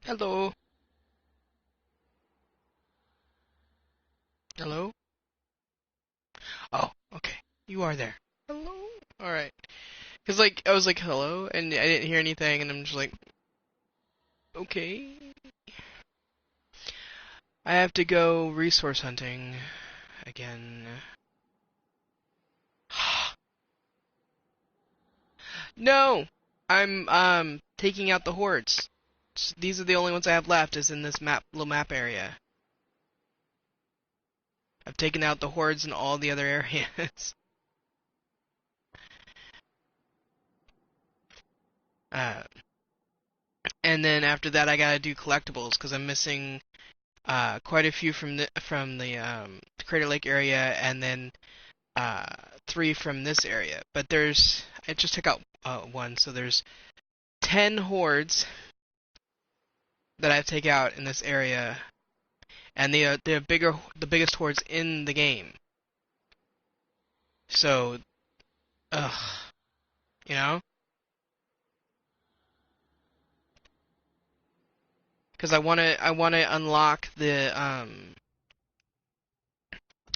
Hello. Hello? Oh, okay. You are there. Hello? Alright. Cause like, I was like, hello? And I didn't hear anything, and I'm just like, okay. I have to go resource hunting again. No! I'm taking out the hordes. These are the only ones I have left, is in this little map area. I've taken out the hordes in all the other areas. And then after that, I gotta do collectibles, because I'm missing quite a few from the Crater Lake area, and then 3 from this area. But I just took out 1, so there's 10 hordes that I have to take out in this area, and they're the biggest hordes in the game. So, you know, because I wanna unlock the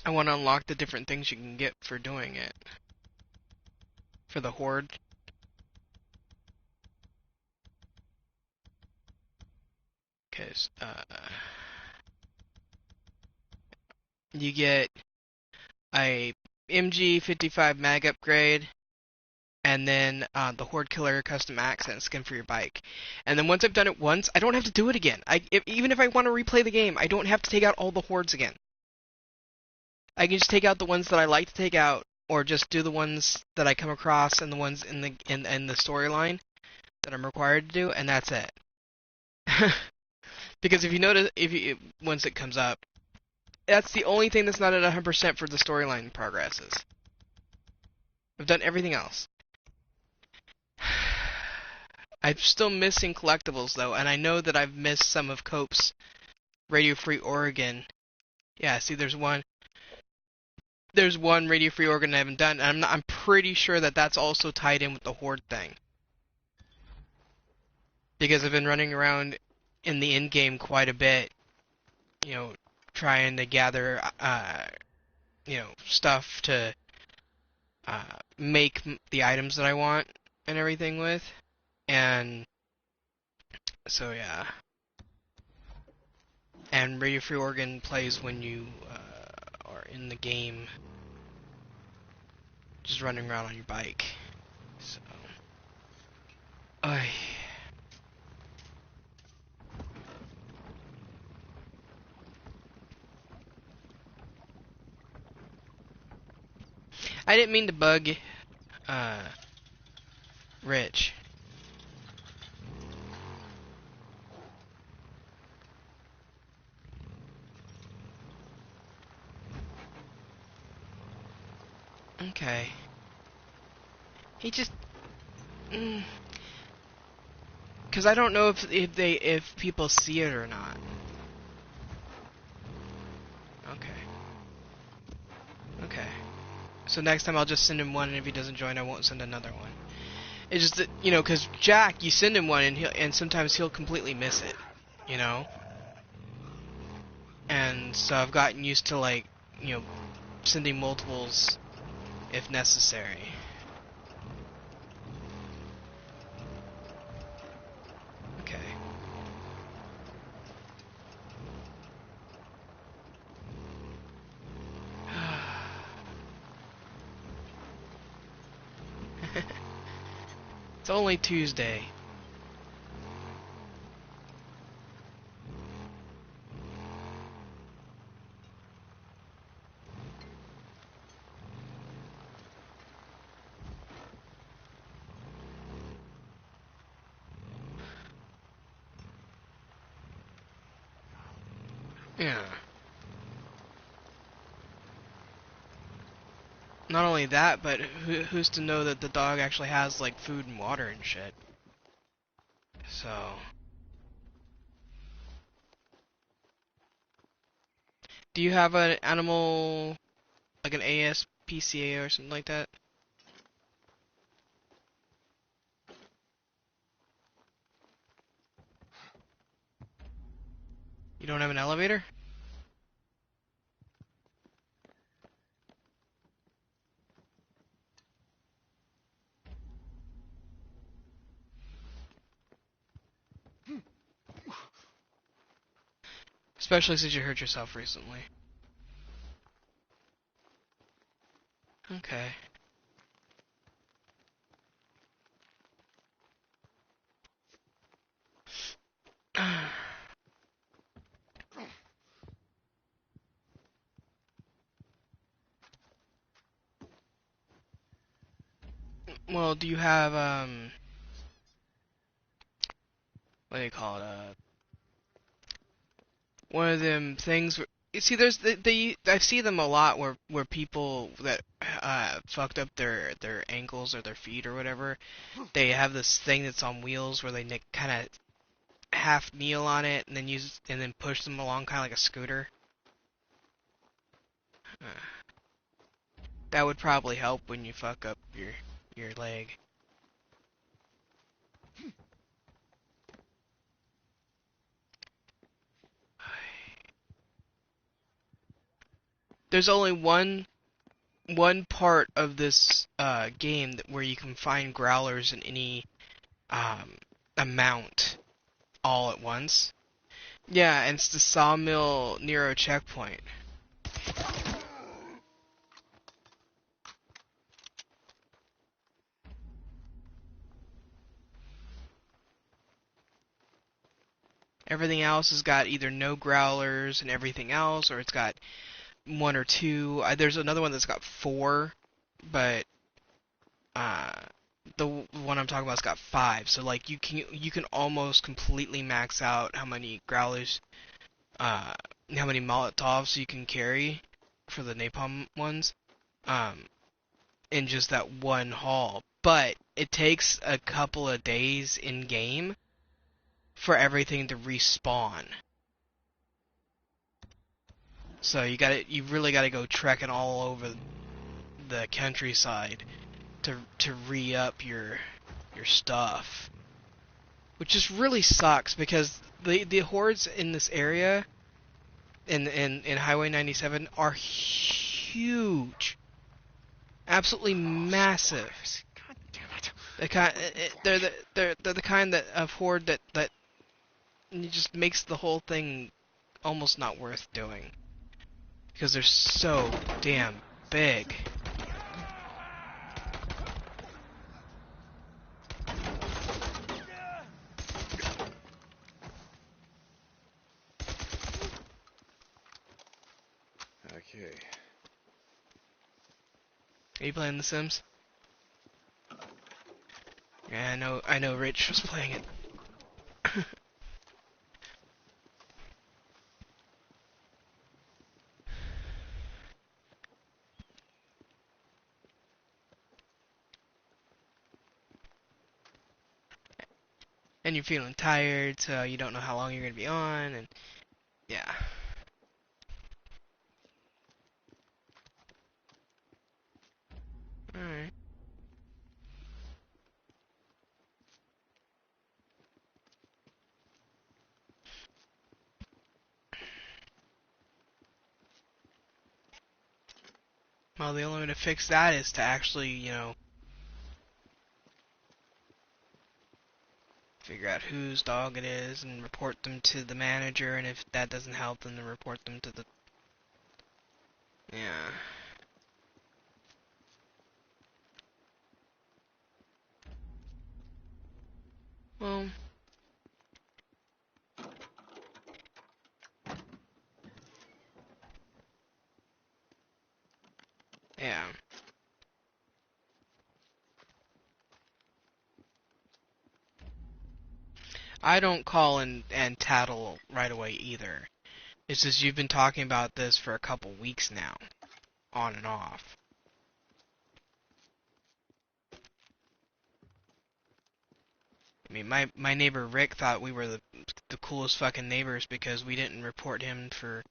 I want to unlock the different things you can get for doing it. For the horde. Okay, you get a MG55 mag upgrade, and then the Horde Killer custom accent skin for your bike. And then once I've done it once, I don't have to do it again. Even if I want to replay the game, I don't have to take out all the hordes again. I can just take out the ones that I like to take out, or just do the ones that I come across and the ones in the storyline that I'm required to do, and that's it. Because if you notice, once it comes up, that's the only thing that's not at 100% for the storyline progresses. I've done everything else. I'm still missing collectibles though, and I know that I've missed some of Cope's Radio Free Oregon. Yeah, see, there's one Radio Free Oregon I haven't done, and I'm pretty sure that that's also tied in with the Horde thing. Because I've been running around in the in-game quite a bit, you know, trying to gather, you know, stuff to make the items that I want and everything with, and so yeah. And Radio Free Oregon plays when you are in the game, just running around on your bike. So, I didn't mean to bug Rich. Okay. He just, because I don't know if people see it or not. Okay. So next time I'll just send him one, and if he doesn't join, I won't send another one. It's just that, you know, because Jack, you send him one, and sometimes he'll completely miss it, you know. And so I've gotten used to, like, you know, sending multiples if necessary. Okay. It's only Tuesday. Yeah. Not only that, but who's to know that the dog actually has, like, food and water and shit. So... Do you have an animal, like an ASPCA or something like that? You don't have an elevator? Especially since you hurt yourself recently. Okay. Well, do you have, what do you call it, one of them things where, you see, there's, I see them a lot where people that, fucked up their ankles or their feet or whatever, they have this thing that's on wheels where they kind of half kneel on it and then push them along kind of like a scooter. That would probably help when you fuck up your leg. There's only one part of this game where you can find growlers in any amount all at once. Yeah, and it's the Sawmill Nero checkpoint. Everything else has got either no growlers and everything else, or it's got 1 or 2. There's another one that's got 4, but the one I'm talking about's got 5. So like you can almost completely max out how many growlers, how many Molotovs you can carry for the napalm ones, in just that one haul. But it takes a couple of days in game for everything to respawn. So you really gotta go trekking all over the countryside to re-up your stuff, which just really sucks because the hordes in this area in Highway 97 are huge, absolutely massive. God damn it. They're the kind of horde that just makes the whole thing almost not worth doing because they're so damn big. Okay. Are you playing The Sims? Yeah, I know Rich was playing it. And you're feeling tired, so you don't know how long you're gonna be on, and yeah. Alright. Well, the only way to fix that is to actually, figure out whose dog it is and report them to the manager, and if that doesn't help, then report them to the... Yeah. Well... Yeah. I don't call and tattle right away either. It's just you've been talking about this for a couple weeks now, on and off. I mean, my neighbor Rick thought we were the coolest fucking neighbors because we didn't report him for,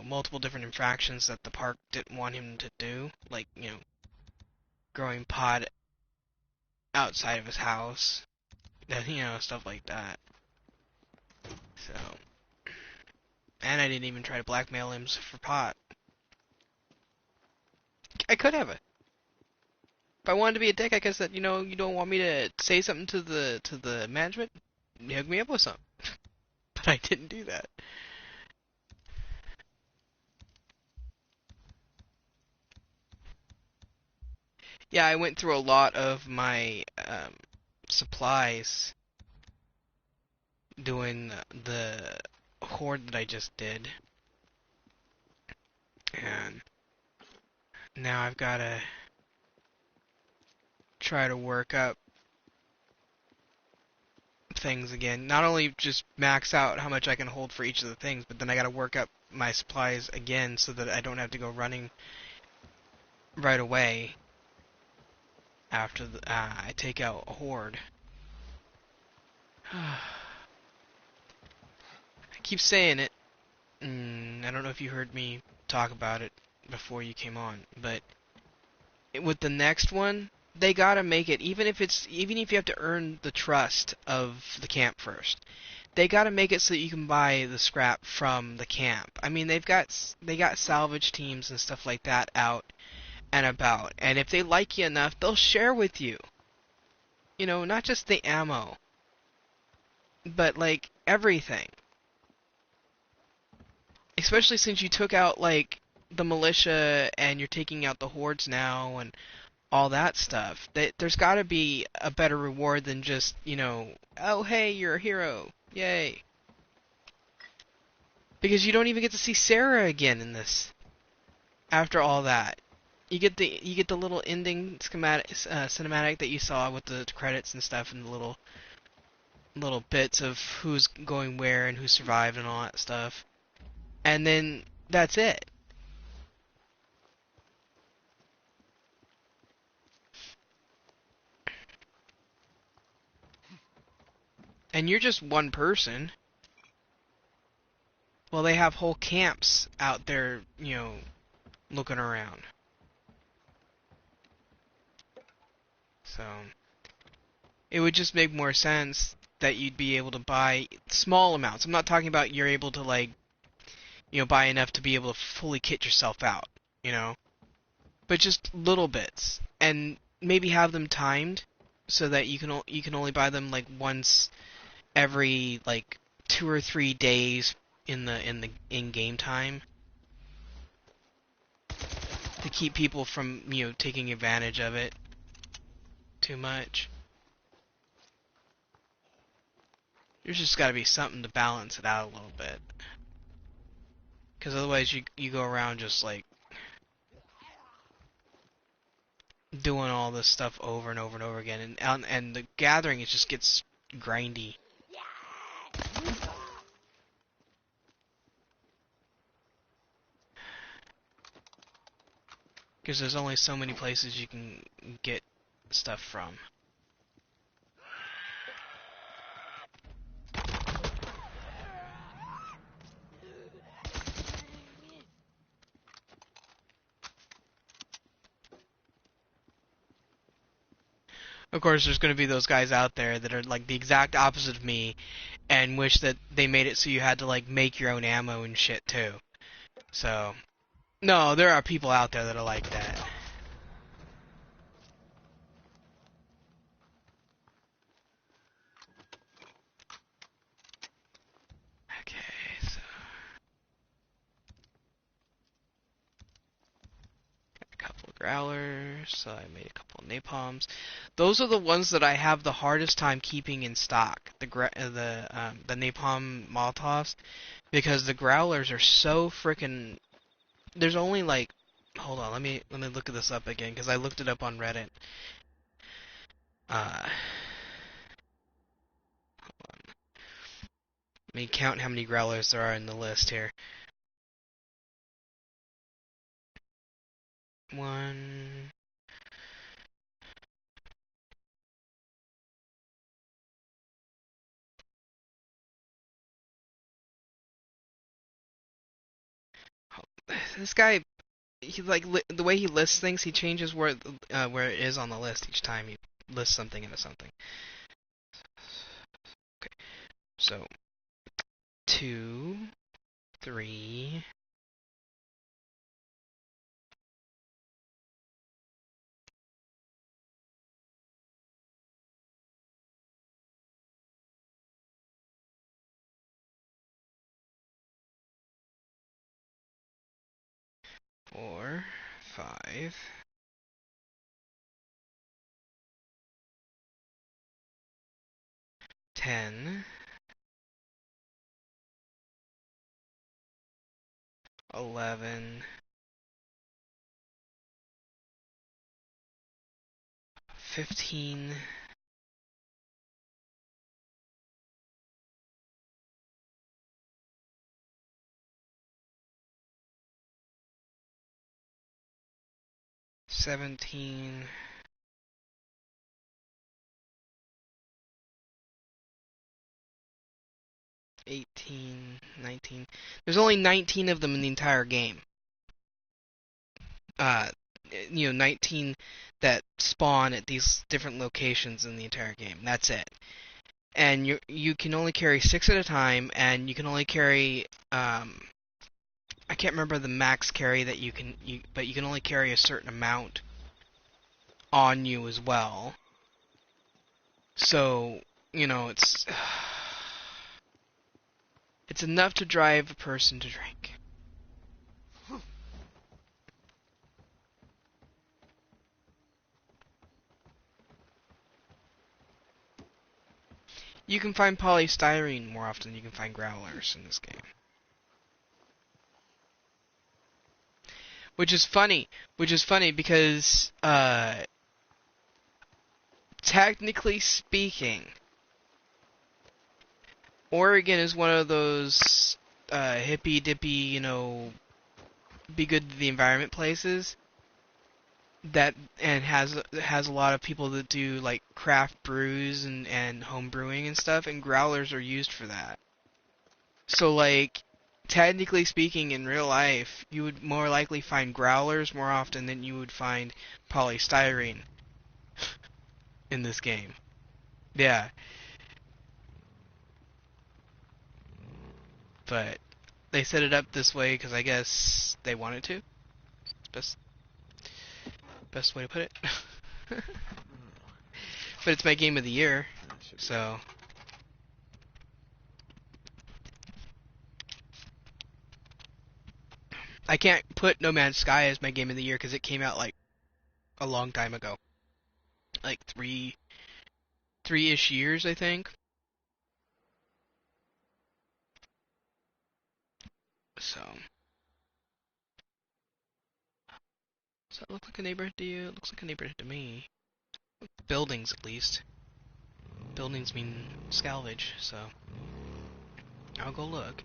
multiple different infractions that the park didn't want him to do, like, growing pot outside of his house, stuff like that. So, and I didn't even try to blackmail him for pot. I could have it. If I wanted to be a dick, I could have said, you don't want me to say something to the management? Hook me up with something. But I didn't do that. Yeah, I went through a lot of my supplies doing the horde that I just did. And now I've got to try to work up things again. Not only just max out how much I can hold for each of the things, but then I got to work up my supplies again so that I don't have to go running right away after I take out a horde. I keep saying it. I don't know if you heard me talk about it before you came on, but with the next one, they gotta make it, even if you have to earn the trust of the camp first, they gotta make it so that you can buy the scrap from the camp. I mean, they got salvage teams and stuff like that out and about, and if they like you enough, they'll share with you. Not just the ammo, but like everything. Especially since you took out like the militia and you're taking out the hordes now and all that stuff. There's got to be a better reward than just, you know, oh hey, you're a hero, yay. Because you don't even get to see Sarah again in this. After all that, you get the little ending cinematic that you saw with the credits and stuff, and the little bits of who's going where and who survived and all that stuff, and then that's it. And you're just one person. Well, they have whole camps out there, you know, looking around. So, it would just make more sense that you'd be able to buy small amounts. I'm not talking about you're able to, like, you know, buy enough to be able to fully kit yourself out, you know? But just little bits. And maybe have them timed so that you can only buy them, like, once every, like, 2 or 3 days in in-game time, to keep people from, you know, taking advantage of it too much. There's just got to be something to balance it out a little bit, because otherwise you go around just like doing all this stuff over and over and over again, and the gathering, it just gets grindy. Because there's only so many places you can get stuff from. Of course, there's going to be those guys out there that are like the exact opposite of me, and wish that they made it so you had to like make your own ammo and shit too. So, no, there are people out there that are like that. Okay, so got a couple of growlers. So I made a couple of napalms. Those are the ones that I have the hardest time keeping in stock. The napalm Molotovs, because the growlers are so freaking. There's only like, hold on, let me look this up again, because I looked it up on Reddit. Hold on. Let me count how many growlers there are in the list here. 1. This guy, he like the way he lists things, he changes where it is on the list each time he lists something into something. Okay, so 2, 3. Four, 5. 10. 11. 15. 17. 18, 19. There's only 19 of them in the entire game. You know, 19 that spawn at these different locations in the entire game. That's it. And you can only carry 6 at a time, and you can only carry I can't remember the max carry that but you can only carry a certain amount on you as well. So, you know, it's enough to drive a person to drink. You can find polystyrene more often than you can find growlers in this game. Which is funny because, technically speaking, Oregon is one of those, hippy-dippy, you know, be good to the environment places that, and has a lot of people that do, like, craft brews and home brewing and stuff, and growlers are used for that. So, like, technically speaking, in real life, you would more likely find growlers more often than you would find polystyrene in this game. Yeah. But they set it up this way because I guess they wanted to. It's best way to put it. But it's my game of the year, so... I can't put No Man's Sky as my game of the year because it came out, like, a long time ago. Like, three-ish years, I think. So... Does that look like a neighborhood to you? It looks like a neighborhood to me. Buildings, at least. Buildings mean salvage, so... I'll go look.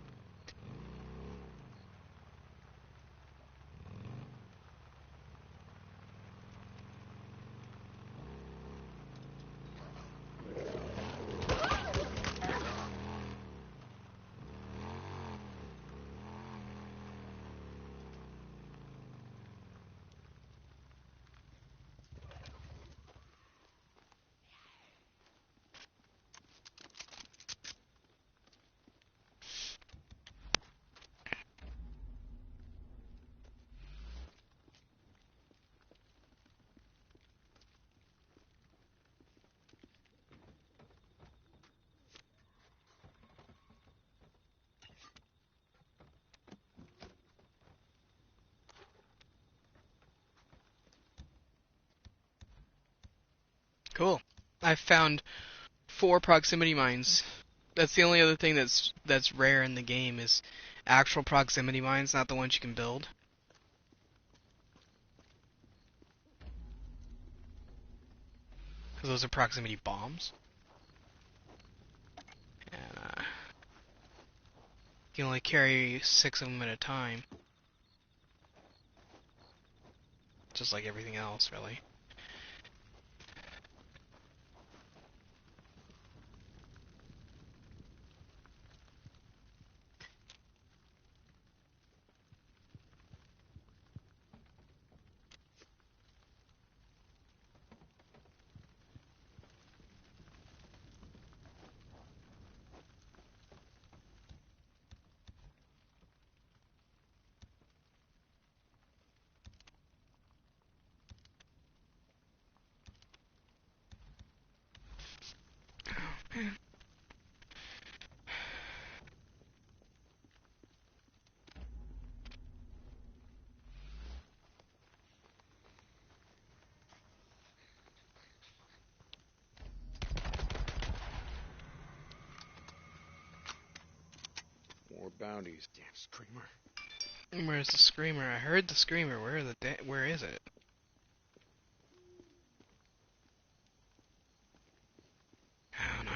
Cool. I've found 4 proximity mines. That's the only other thing that's rare in the game is actual proximity mines, not the ones you can build. Because those are proximity bombs. And, you can only carry 6 of them at a time. Just like everything else, really. More bounties. Damn screamer. Where's the screamer? I heard the screamer. Where is it? I don't know.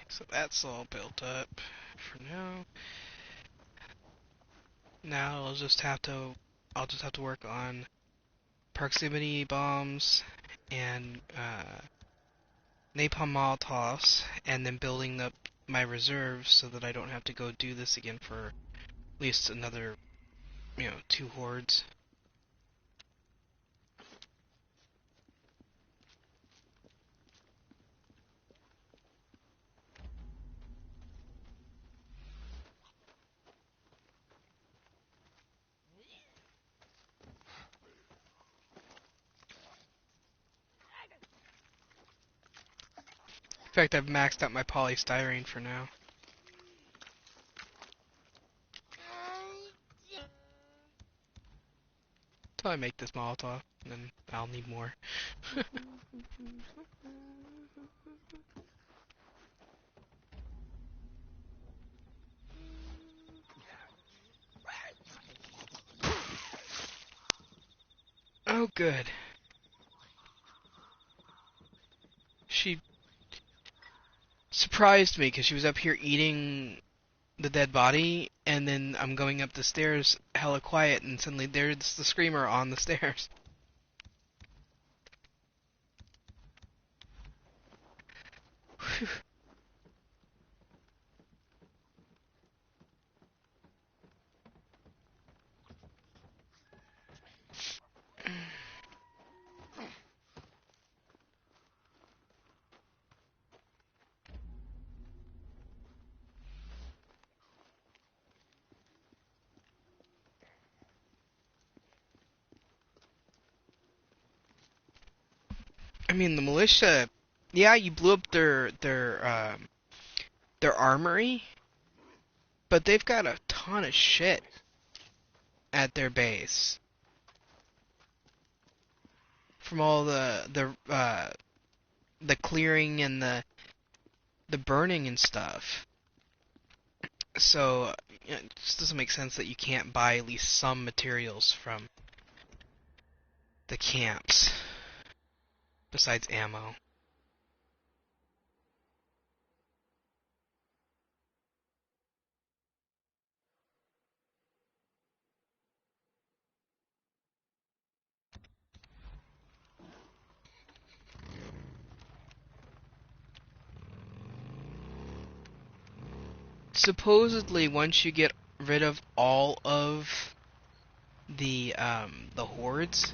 So that's all built up for now. Now I'll just have to work on proximity bombs and napalm molotovs, and then building up my reserves so that I don't have to go do this again for at least another, 2 hordes. In fact, I've maxed out my polystyrene for now. Until I make this Molotov, and then I'll need more. Oh, good. She surprised me because she was up here eating the dead body, and then I'm going up the stairs hella quiet, and suddenly there's the screamer on the stairs. I mean, the militia, yeah, you blew up their armory, but they've got a ton of shit at their base from all the clearing and the burning and stuff. So it just doesn't make sense that you can't buy at least some materials from the camps besides ammo. Supposedly, once you get rid of all of the hordes,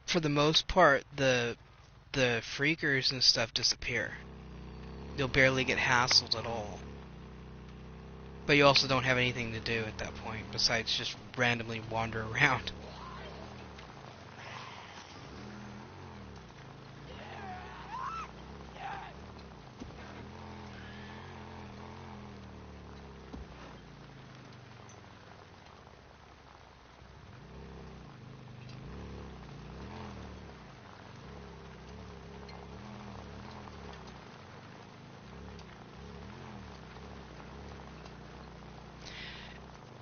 for the most part, the freakers and stuff disappear. You'll barely get hassled at all. But you also don't have anything to do at that point besides just randomly wander around.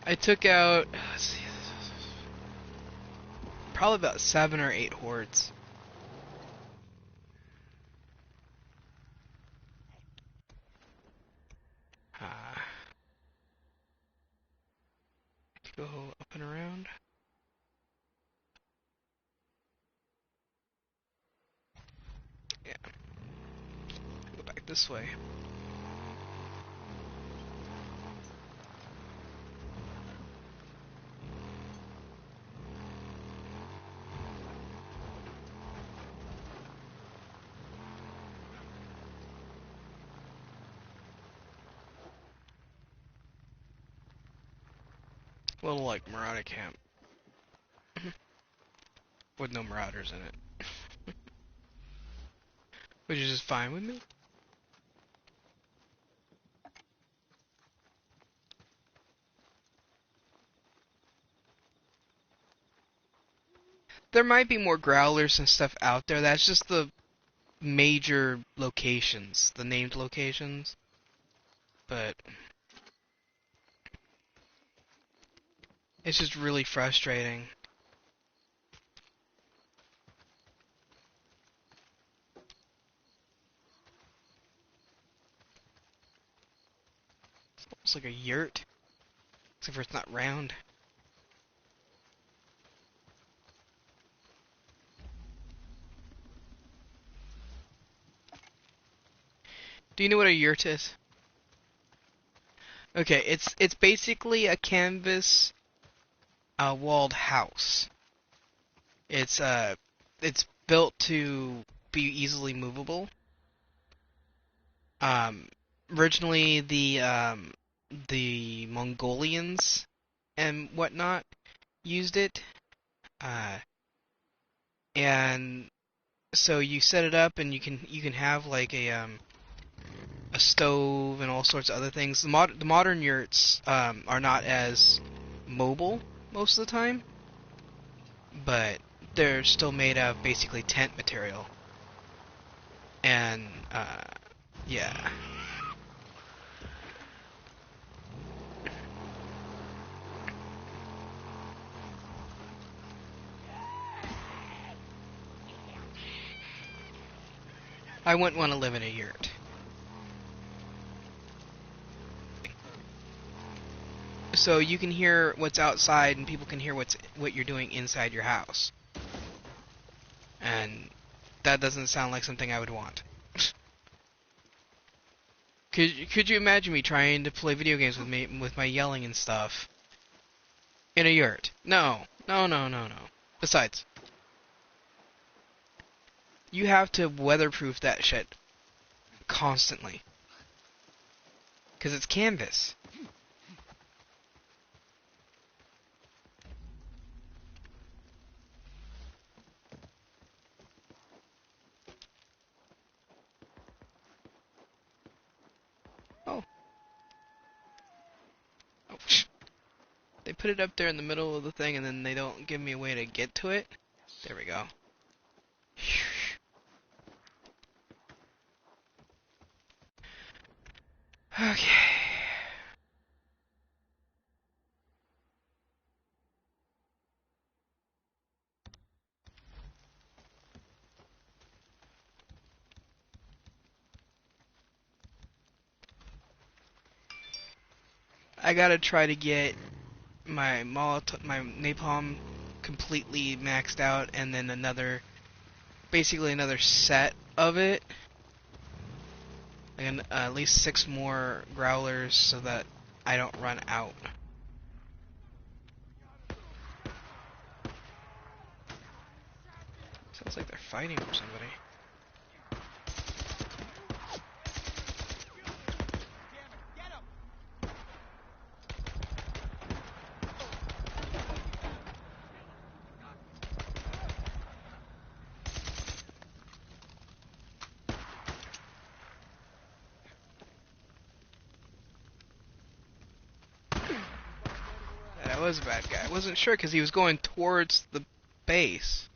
I took out, let's see, probably about 7 or 8 hordes. Go up and around. Yeah. Go back this way. A little like Marauder Camp. With no Marauders in it. Which is just fine with me. There might be more Growlers and stuff out there. That's just the major locations. The named locations. But it's just really frustrating. It's like a yurt. Except for it's not round. Do you know what a yurt is? Okay, it's basically a canvas walled house. It's built to be easily movable. Originally the Mongolians and whatnot used it, and So you set it up, and you can have like a stove and all sorts of other things. The modern yurts are not as mobile most of the time, but they're still made of basically tent material. And yeah. I wouldn't want to live in a yurt. So you can hear what's outside, and people can hear what you're doing inside your house. And that doesn't sound like something I would want. Could you imagine me trying to play video games with my yelling and stuff in a yurt? No. Besides, you have to weatherproof that shit constantly. 'Cause it's canvas. Oh. Oh. They put it up there in the middle of the thing, and then they don't give me a way to get to it. There we go. Okay. I gotta try to get my my napalm completely maxed out, and then basically another set of it, and at least 6 more growlers so that I don't run out. Sounds like they're fighting for somebody. That was a bad guy. I wasn't sure because he was going towards the base.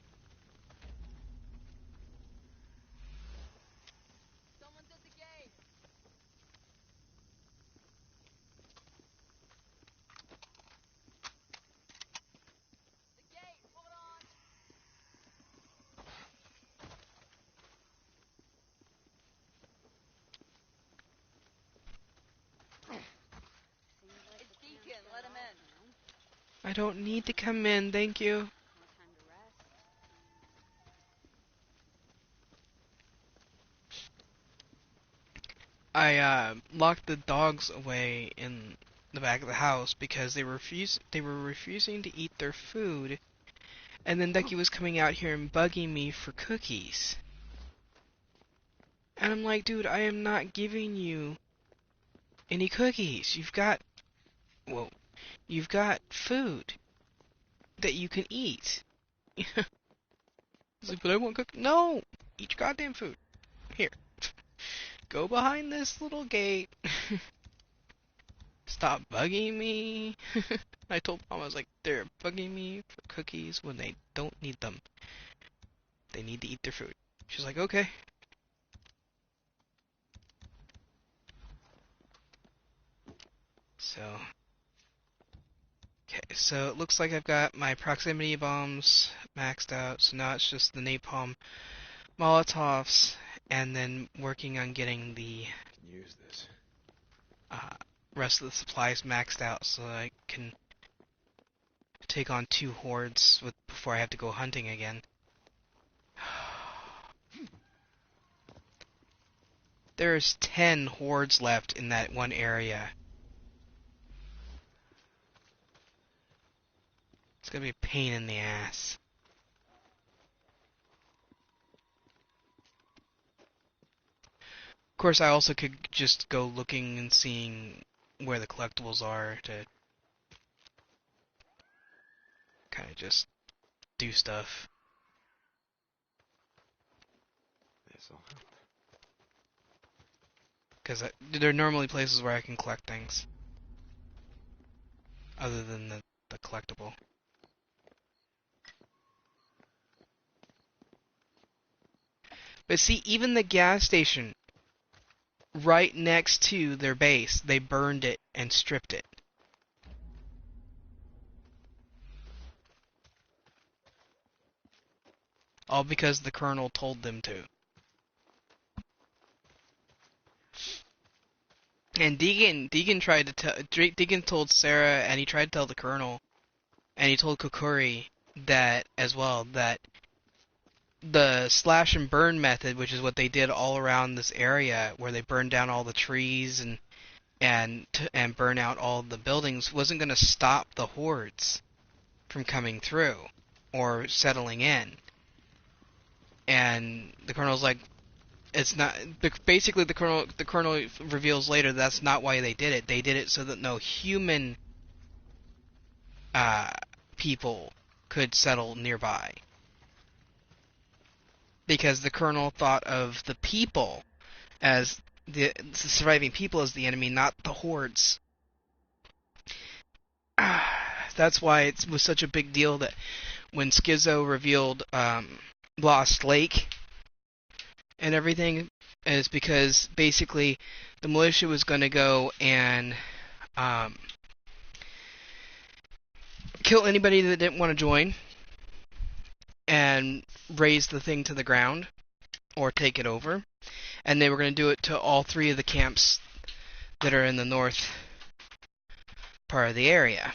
I don't need to come in, thank you. I locked the dogs away in the back of the house because they were refusing to eat their food, and then Ducky was coming out here and bugging me for cookies. And I'm like, dude, I am not giving you any cookies. You've got food that you can eat. He's like, but I want cookies. No, eat your goddamn food. Here. Go behind this little gate. Stop bugging me. I told Mom, I was like, they're bugging me for cookies when they don't need them. They need to eat their food. She's like, okay. So, okay, so it looks like I've got my proximity bombs maxed out. So now it's just the napalm Molotovs, and then working on getting the Use this. rest of the supplies maxed out so I can take on 2 hordes before I have to go hunting again. There's 10 hordes left in that one area. It's gonna be a pain in the ass. Of course, I also could just go looking and seeing where the collectibles are to kind of just do stuff. So, Because there are normally places where I can collect things. Other than the collectible. But see, even the gas station right next to their base, they burned it and stripped it. All because the colonel told them to. And Deegan tried to tell, Deegan told Sarah, and he tried to tell the colonel, and he told Kokuri that as well, that the slash and burn method, which is what they did all around this area, where they burned down all the trees and burn out all the buildings, wasn't going to stop the hordes from coming through or settling in. And the colonel's like, it's not. Basically, the colonel reveals later that's not why they did it. They did it so that no human people could settle nearby. Because the colonel thought of the people as the surviving people as the enemy, not the hordes. That's why it was such a big deal that when Schizo revealed Lost Lake and everything, is because basically the militia was going to go and kill anybody that didn't want to join and raze the thing to the ground or take it over. And they were going to do it to all three of the camps that are in the north part of the area.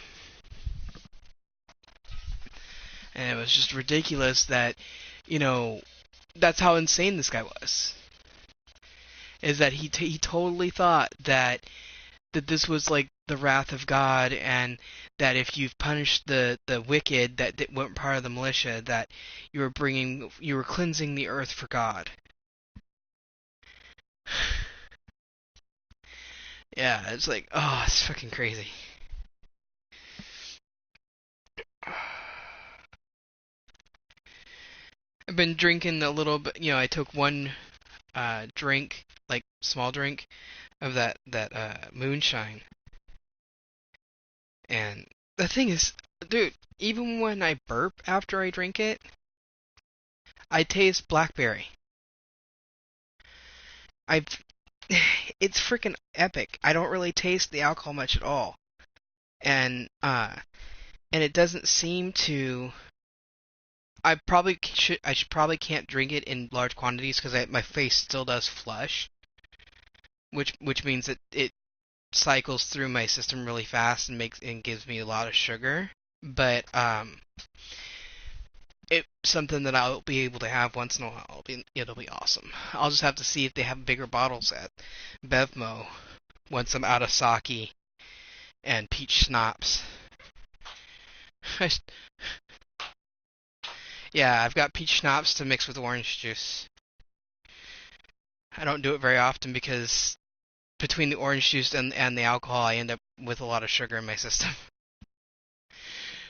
And it was just ridiculous that, you know, that's how insane this guy was. Is that he totally thought that this was like the wrath of God, and that if you've punished the wicked that weren't part of the militia, that you were cleansing the earth for God. Yeah, it's like, oh, it's fucking crazy. I've been drinking a little bit, you know, I took one drink, like small drink, of that moonshine. And the thing is, dude, even when I burp after I drink it, I taste blackberry. It's freaking epic. I don't really taste the alcohol much at all. And it doesn't seem to. I probably can't drink it in large quantities because my face still does flush, which means that it cycles through my system really fast and gives me a lot of sugar. But it's something that I'll be able to have once in a while. It'll be awesome. I'll just have to see if they have bigger bottles at Bevmo once I'm out of sake and peach schnapps. Yeah, I've got peach schnapps to mix with orange juice. I don't do it very often because between the orange juice and the alcohol, I end up with a lot of sugar in my system.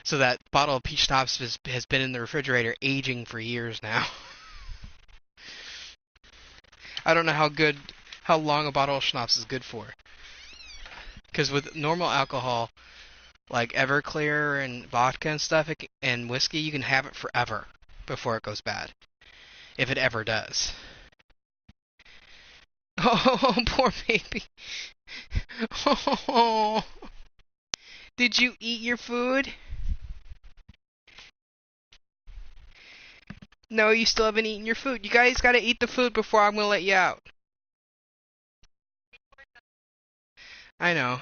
So that bottle of peach schnapps has been in the refrigerator aging for years now. I don't know how long a bottle of schnapps is good for. Because with normal alcohol, like Everclear and vodka and stuff, and whiskey, you can have it forever before it goes bad. If it ever does. Oh, poor baby. Oh. Did you eat your food? No, you still haven't eaten your food. You guys gotta eat the food before I'm gonna let you out. I know.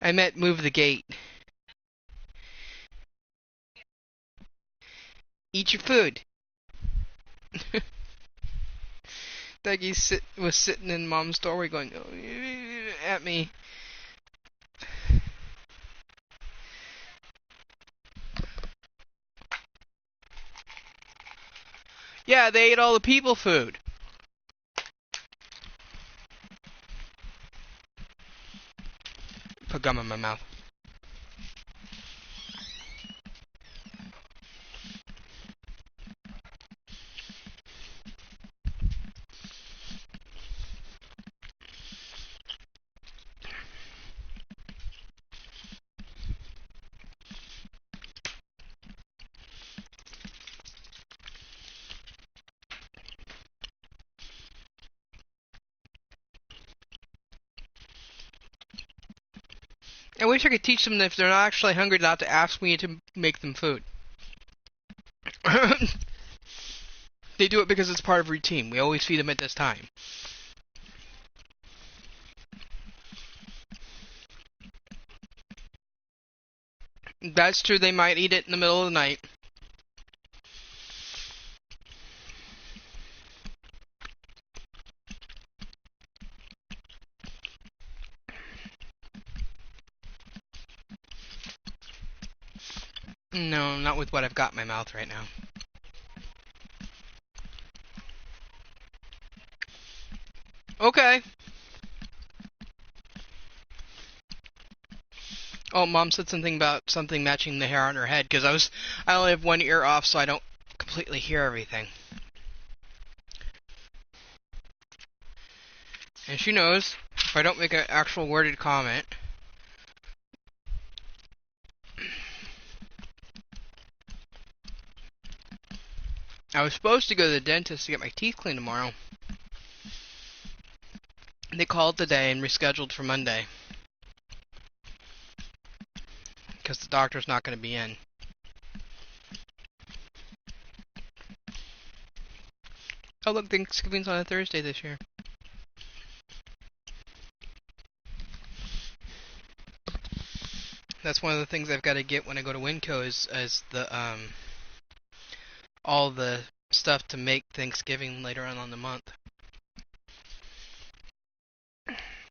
I meant move the gate. Eat your food. Dougie was sitting in Mom's doorway going at me. Yeah, they ate all the people food. Put gum in my mouth. I wish I could teach them that if they're not actually hungry, not to ask me to make them food. They do it because it's part of routine. We always feed them at this time. That's true, they might eat it in the middle of the night. No, not with what I've got in my mouth right now. Okay. Oh, Mom said something about something matching the hair on her head, because I only have one ear off, so I don't completely hear everything. And she knows, if I don't make an actual worded comment, I was supposed to go to the dentist to get my teeth cleaned tomorrow. They called today and rescheduled for Monday. Because the doctor's not going to be in. Oh look, Thanksgiving's on a Thursday this year. That's one of the things I've got to get when I go to Winco is the all the stuff to make Thanksgiving later on the month.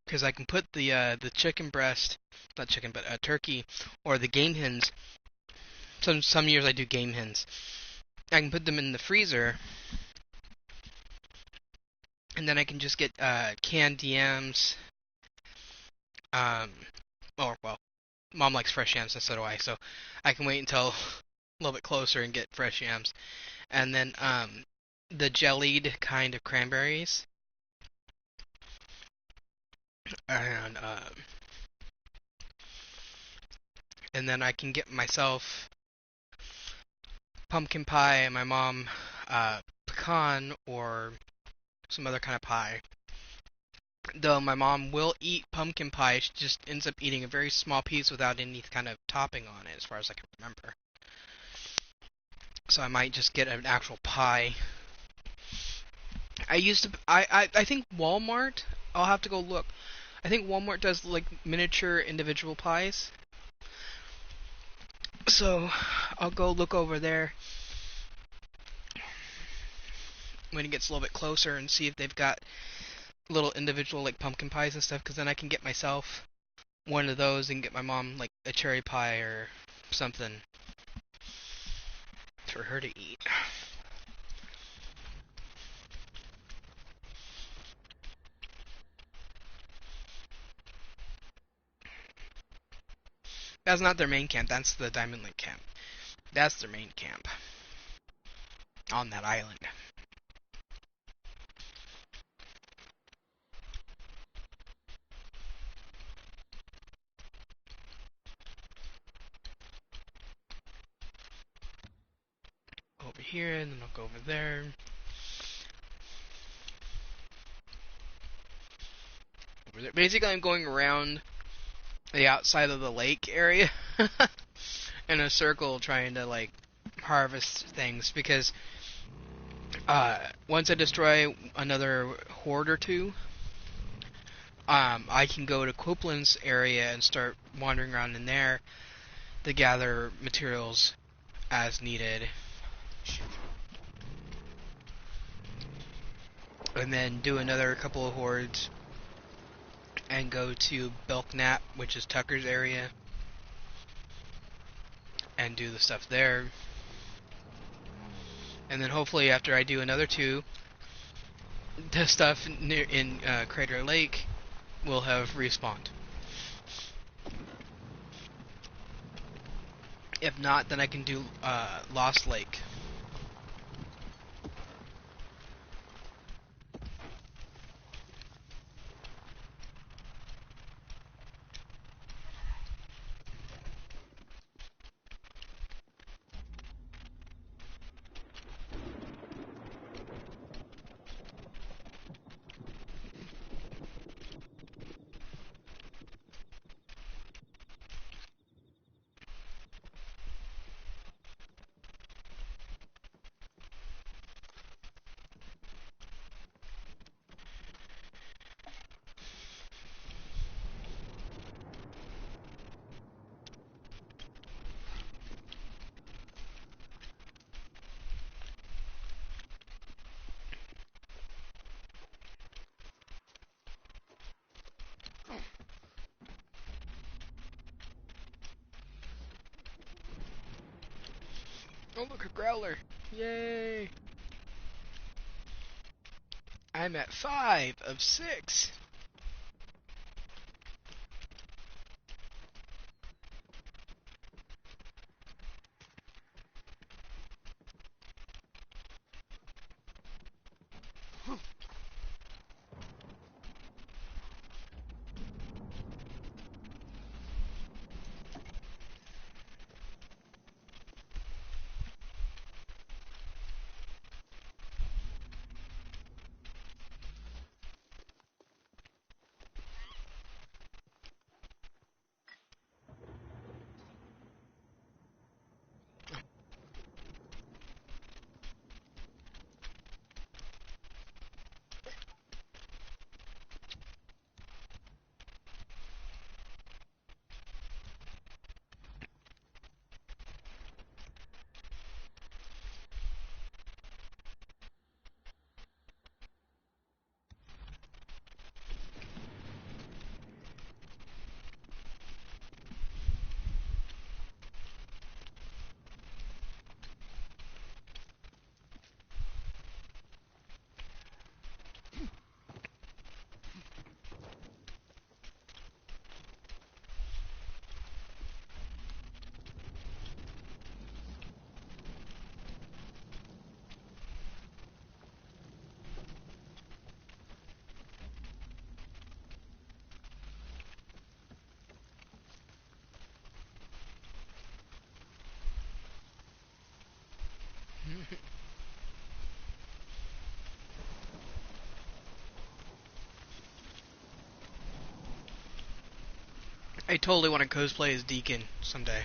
Because I can put the chicken breast, not chicken, but turkey, or the game hens. Some years I do game hens. I can put them in the freezer, and then I can just get canned yams. Or well, Mom likes fresh yams, and so do I. So I can wait until a little bit closer and get fresh yams, and then the jellied kind of cranberries. And then I can get myself pumpkin pie and my mom pecan or some other kind of pie. Though my mom will eat pumpkin pie, she just ends up eating a very small piece without any kind of topping on it, as far as I can remember. So I might just get an actual pie. I think Walmart, I'll have to go look. I think Walmart does like miniature individual pies. So I'll go look over there when it gets a little bit closer and see if they've got little individual like pumpkin pies and stuff, because then I can get myself one of those and get my mom like a cherry pie or something for her to eat. That's not their main camp, that's the Diamond Link camp. That's their main camp. On that island. Over here, and then I'll go over there. Over there. Basically, I'm going around the outside of the lake area in a circle trying to like harvest things, because once I destroy another horde or two, I can go to Copeland's area and start wandering around in there to gather materials as needed, and then do another couple of hordes and go to Belknap, which is Tucker's area, and do the stuff there. And then hopefully after I do another two, the stuff near in Crater Lake will have respawned. If not, then I can do Lost Lake. Oh, look, a growler. Yay. I'm at 5 of 6. I totally want to cosplay as Deacon someday.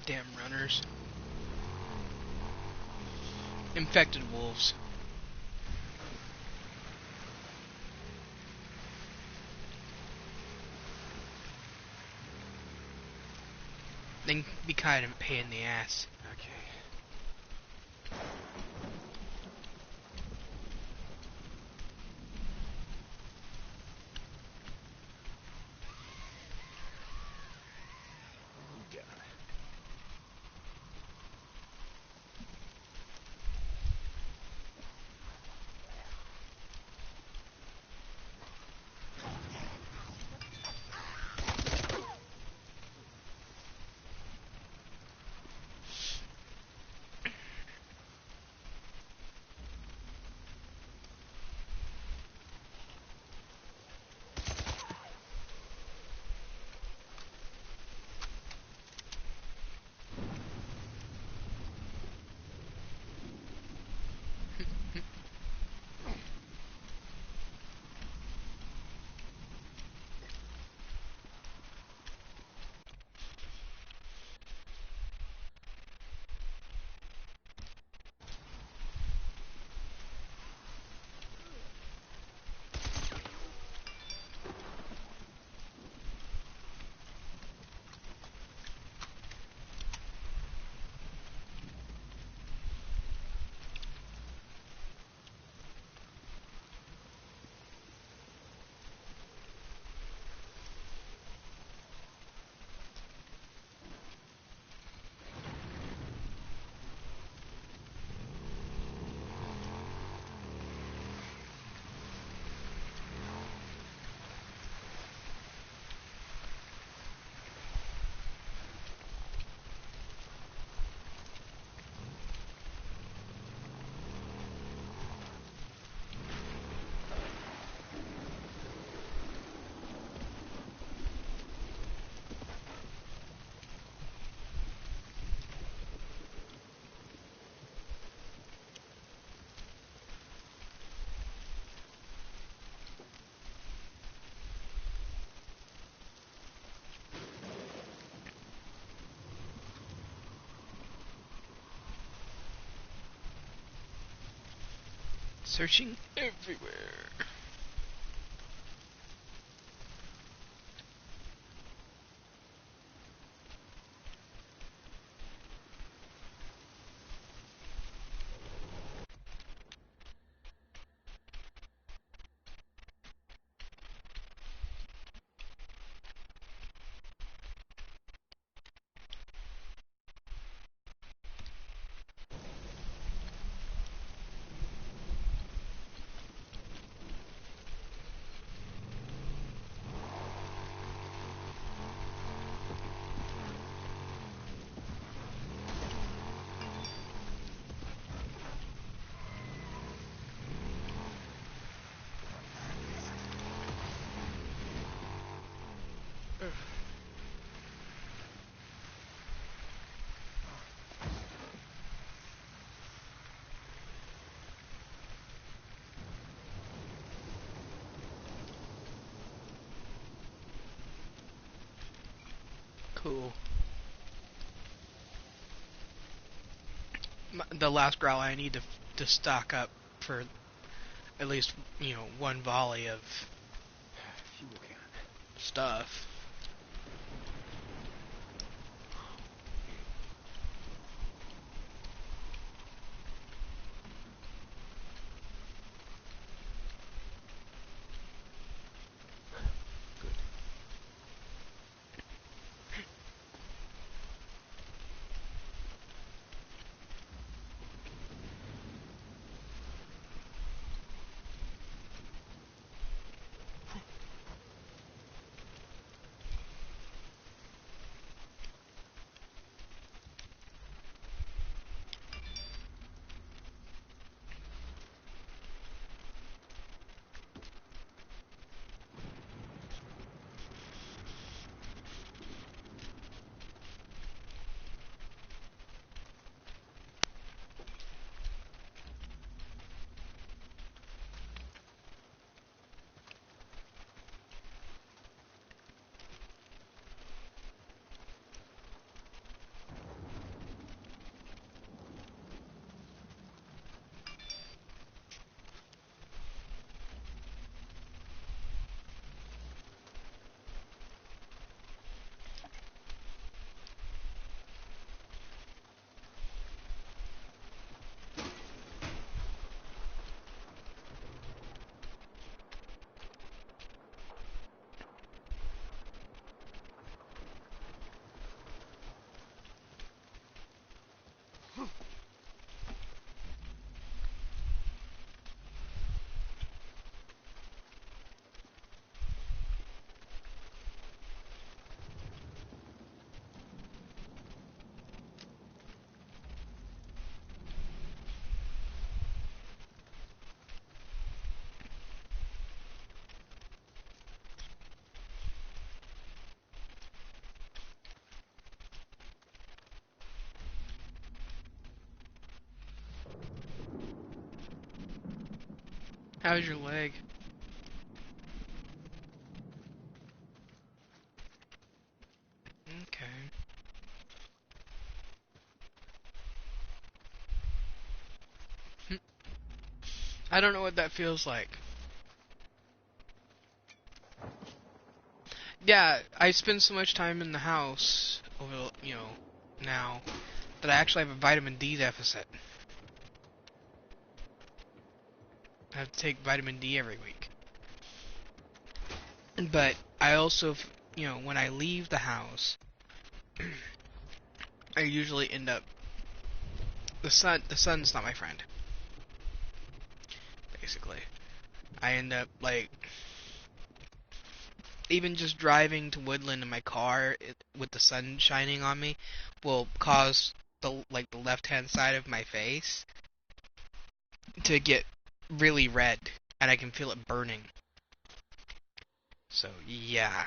Damn runners. Infected wolves. They can be kind of a pain in the ass. Okay. Damn it. Searching everywhere. Cool. The last growl I need to stock up for at least, you know, one volley of Fuel can. stuff. How's your leg? Okay. I don't know what that feels like. Yeah, I spend so much time in the house over, you know, now that I actually have a vitamin D deficit. I have to take vitamin D every week. But I also, you know, when I leave the house, I usually end up the sun's not my friend. Basically, I end up like even just driving to Woodland in my car with the sun shining on me will cause the left-hand side of my face to get really red, and I can feel it burning. So yeah,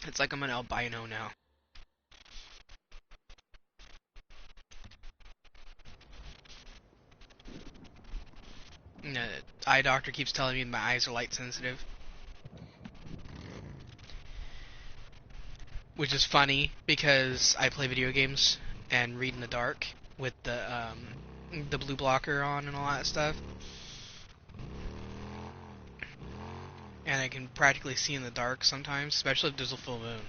it's like I'm an albino now. The eye doctor keeps telling me my eyes are light sensitive, which is funny because I play video games and read in the dark, with the blue blocker on and all that stuff. And I can practically see in the dark sometimes, especially if there's a full moon.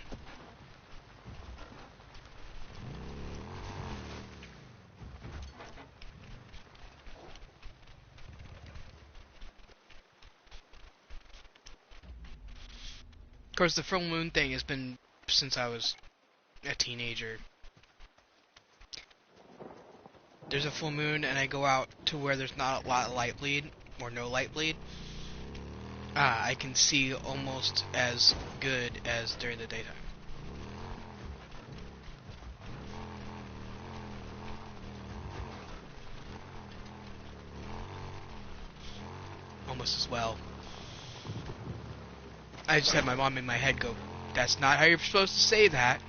Of course, the full moon thing has been since I was a teenager. There's a full moon and I go out to where there's not a lot of light bleed, or no light bleed. I can see almost as good as during the daytime. Almost as well. I just had my mom in my head go, "That's not how you're supposed to say that."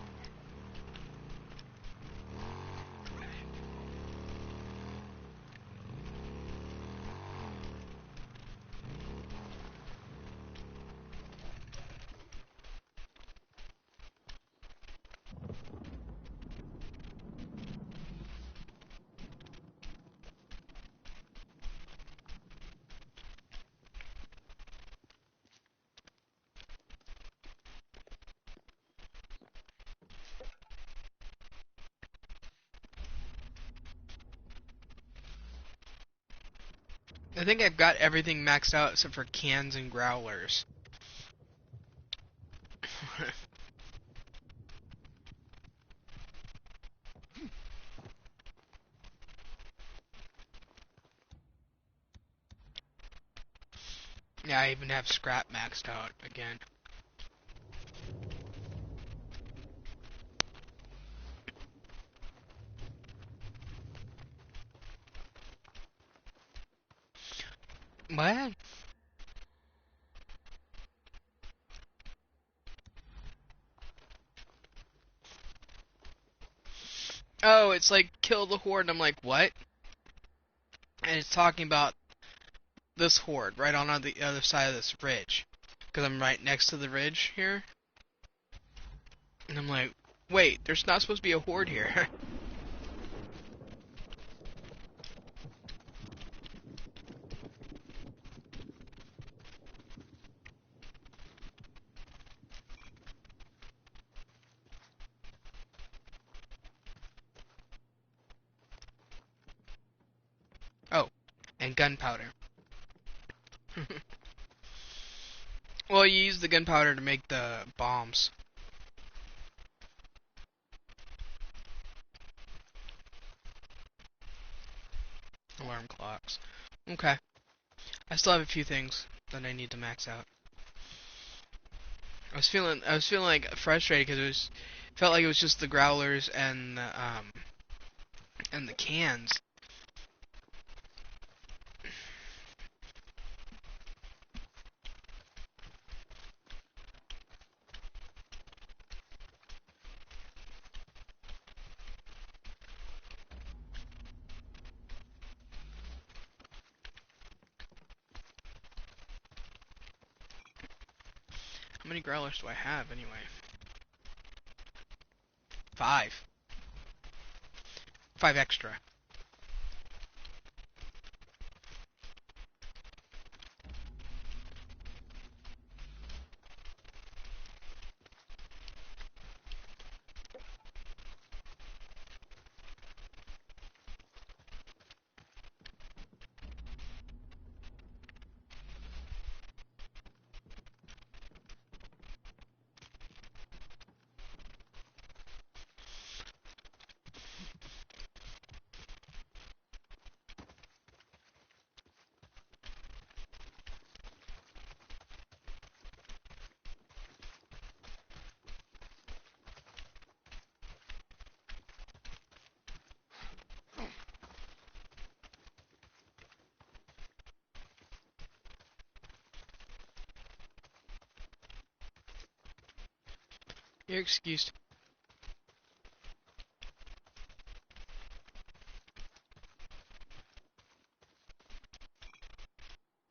I think I've got everything maxed out except for cans and growlers. Yeah, I even have scrap maxed out again. What? Oh, it's like kill the horde, and I'm like, what? And it's talking about this horde right on the other side of this ridge. Because I'm right next to the ridge here. And I'm like, wait, there's not supposed to be a horde here. Oh, and gunpowder. Well, you use the gunpowder to make the bombs. Alarm clocks. Okay. I still have a few things that I need to max out. I was feeling like frustrated because felt like it was just the growlers and the cans. How many growlers do I have anyway? 5. 5 extra. You're excused.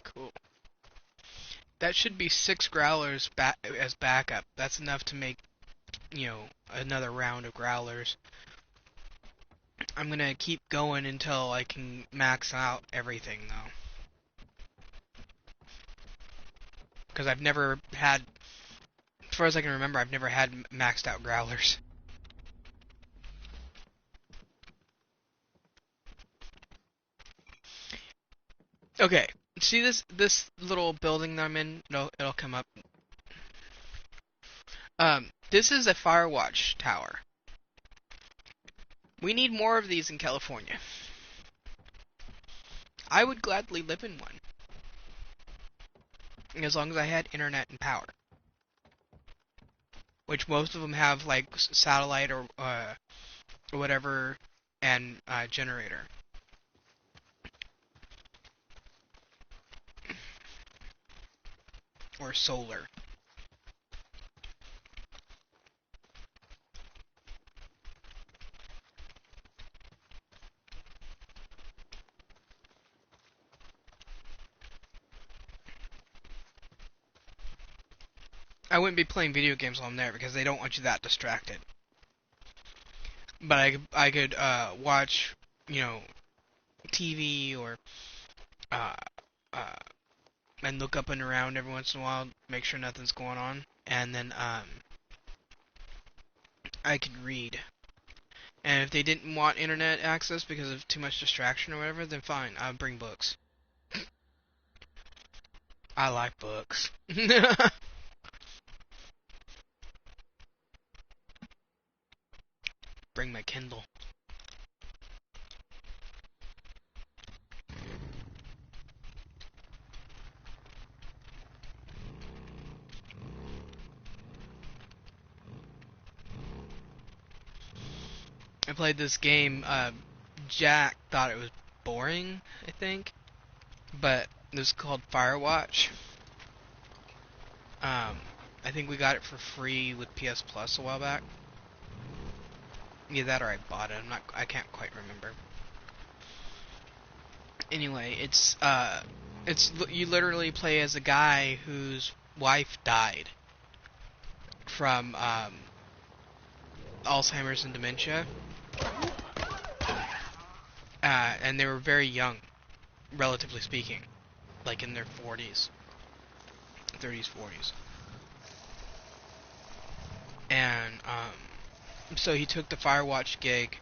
Cool. That should be 6 growlers as backup. That's enough to make, another round of growlers. I'm gonna keep going until I can max out everything, though. Because I've never had, as far as I can remember, I've never had maxed out growlers. Okay, see this little building that I'm in? It'll come up. This is a Firewatch tower. We need more of these in California. I would gladly live in one. As long as I had internet and power. Which most of them have, like, satellite or whatever, and generator. Or solar. I wouldn't be playing video games while I'm there because they don't want you that distracted. But I could watch, you know, TV or and look up and around every once in a while, make sure nothing's going on, and then I could read. And if they didn't want internet access because of too much distraction or whatever, then fine, I'll bring books. I like books. Bring my Kindle. I played this game, Jack thought it was boring, I think, but it was called Firewatch. I think we got it for free with PS Plus a while back. Either that or I bought it, I can't quite remember. Anyway, it's you literally play as a guy whose wife died from, Alzheimer's and dementia. And they were very young, relatively speaking. Like in their 40s. 30s, 40s. And, so he took the Firewatch gig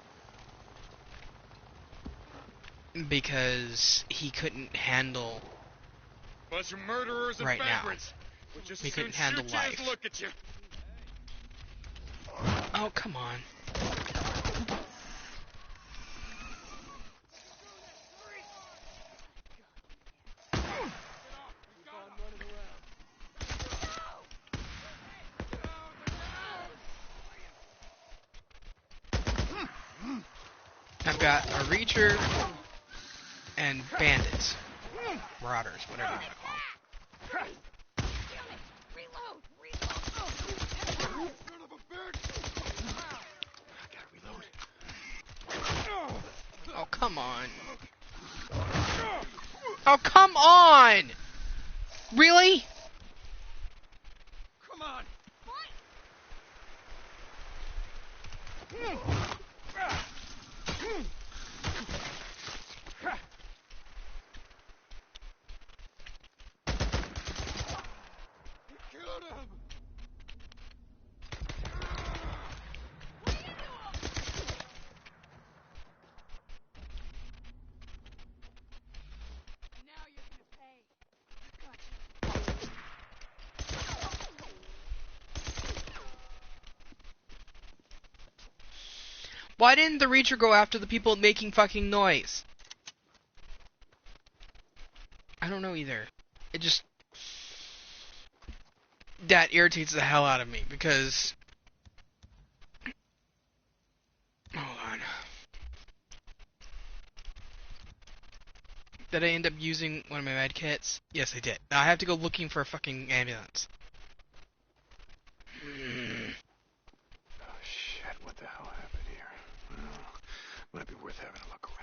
because he couldn't handle bunch of murderers and right now. He couldn't handle life. Look at you. Oh, come on. I've got a Reacher and bandits. Marauders, whatever you want to call them. Oh, come on. Oh, come on! Really? Come on. Why didn't the Reacher go after the people making fucking noise? I don't know either. It just... that irritates the hell out of me, because... Hold on. Did I end up using one of my med kits? Yes, I did. Now I have to go looking for a fucking ambulance. Oh shit, what the hell happened here? Well, might be worth having a look around.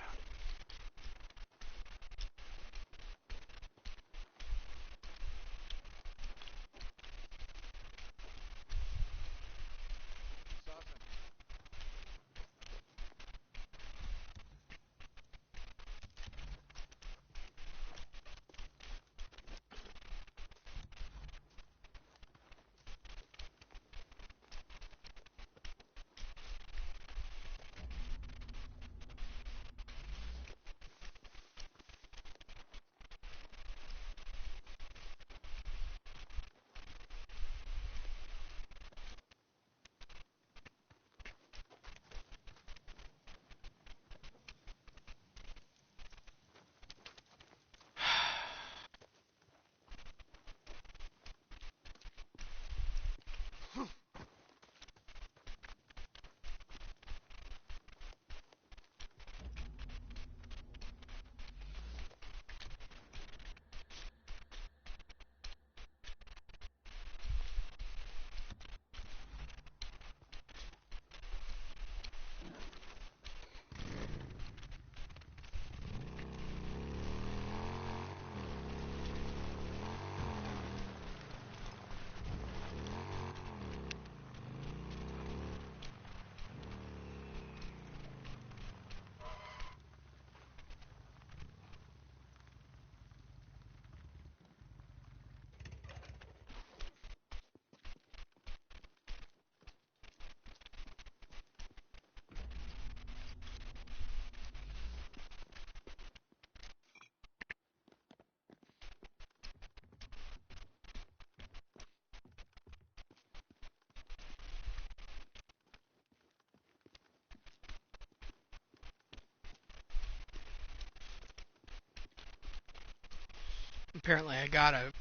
Apparently I got a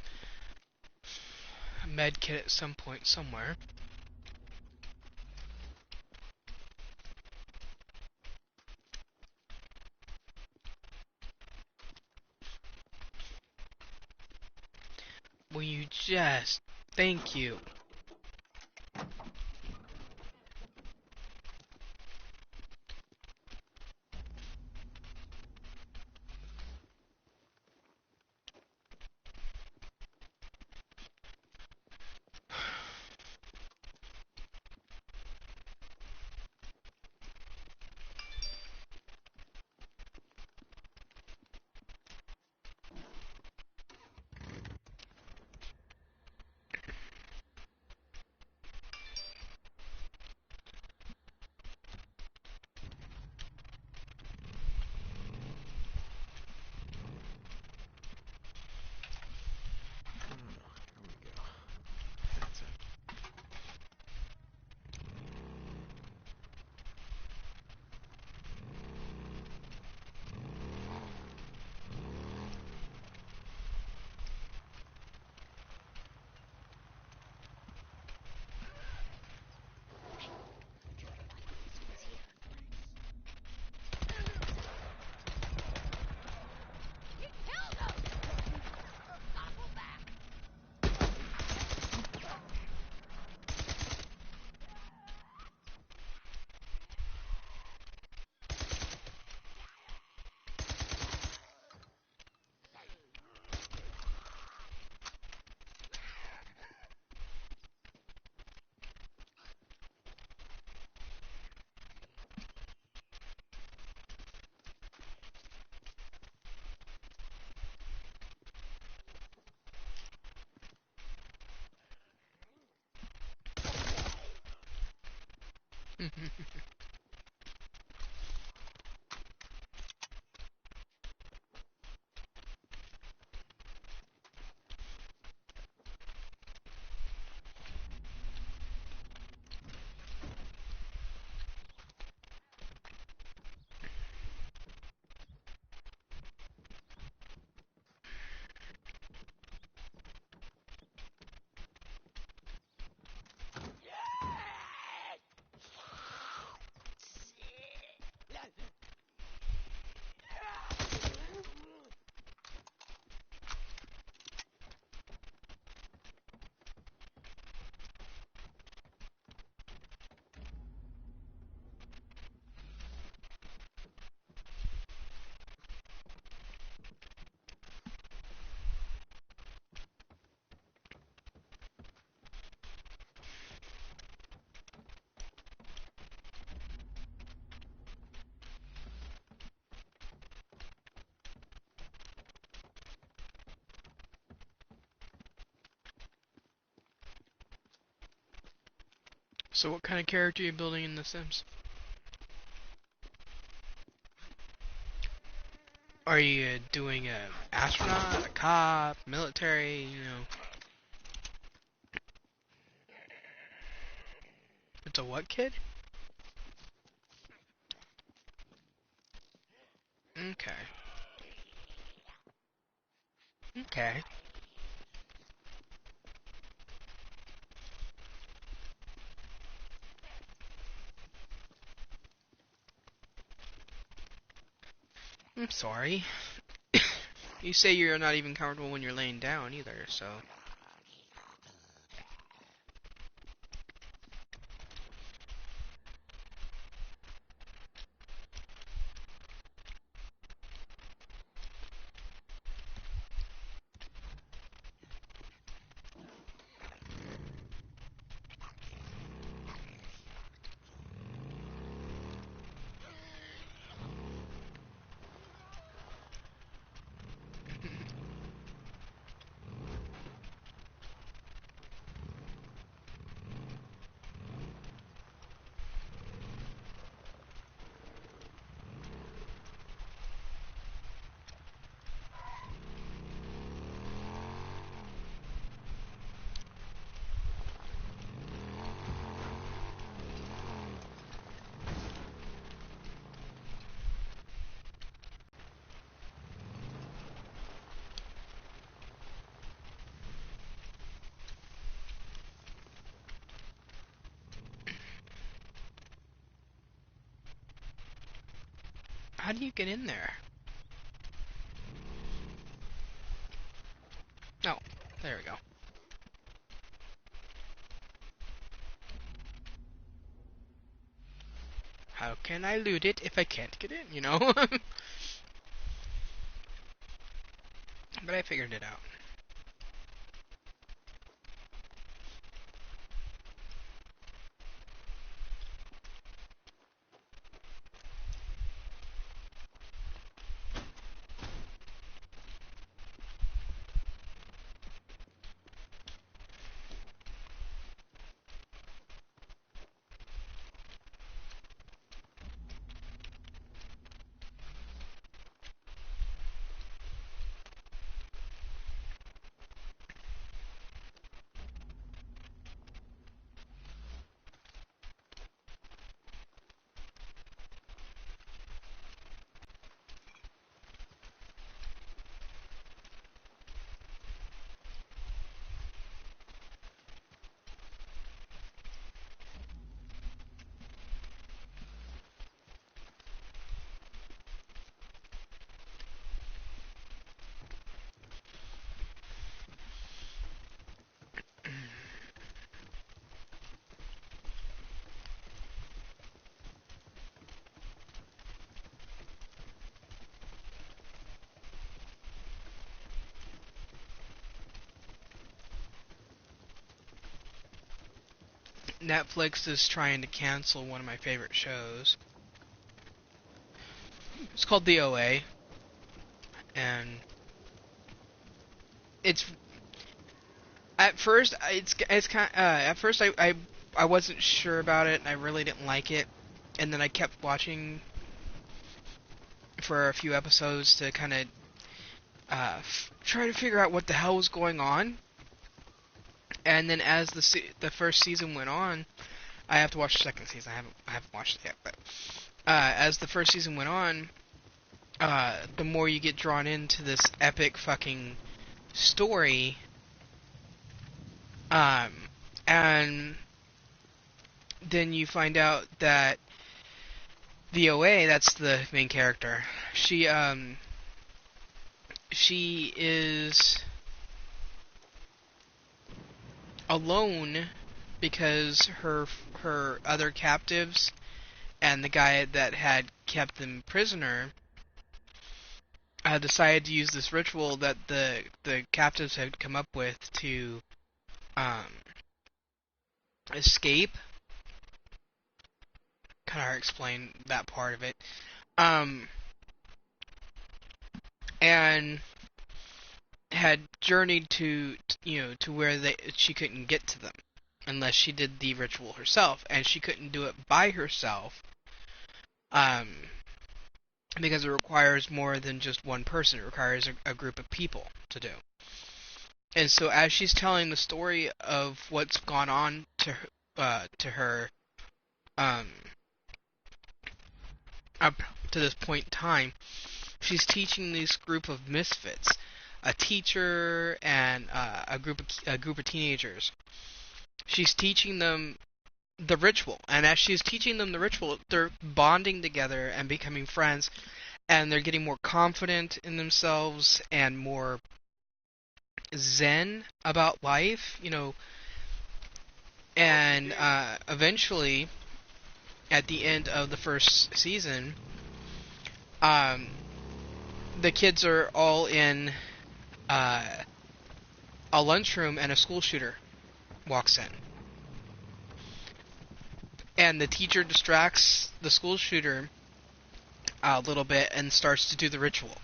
med kit at some point somewhere. Will you just... Thank you. So what kind of character are you building in The Sims? Are you doing a astronaut, a cop, military, you know? It's a what kid? Okay. Okay. I'm sorry. You say you're not even comfortable when you're laying down either, so... How do you get in there? Oh, there we go. How can I loot it if I can't get in, you know? But I figured it out. Netflix is trying to cancel one of my favorite shows. It's called The OA, and it's at first it's kind at first I wasn't sure about it and I really didn't like it, and then I kept watching for a few episodes to kind of try to figure out what the hell was going on. And then as the first season went on, I have to watch the second season. I haven't watched it yet, but as the first season went on, the more you get drawn into this epic fucking story, and then you find out that the OA, that's the main character, she is alone because her other captives and the guy that had kept them prisoner decided to use this ritual that the captives had come up with to escape. Kind of hard to explain that part of it. And had journeyed to where she couldn't get to them unless she did the ritual herself, and she couldn't do it by herself because it requires more than just one person. It requires a group of people to do. And so as she's telling the story of what's gone on to her up to this point in time, she's teaching this group of misfits, a teacher and a group of teenagers. She's teaching them the ritual, and as she's teaching them the ritual, they're bonding together and becoming friends, and they're getting more confident in themselves and more zen about life, and eventually, at the end of the first season, the kids are all in a lunchroom, and a school shooter walks in. And the teacher distracts the school shooter a little bit and starts to do the ritual.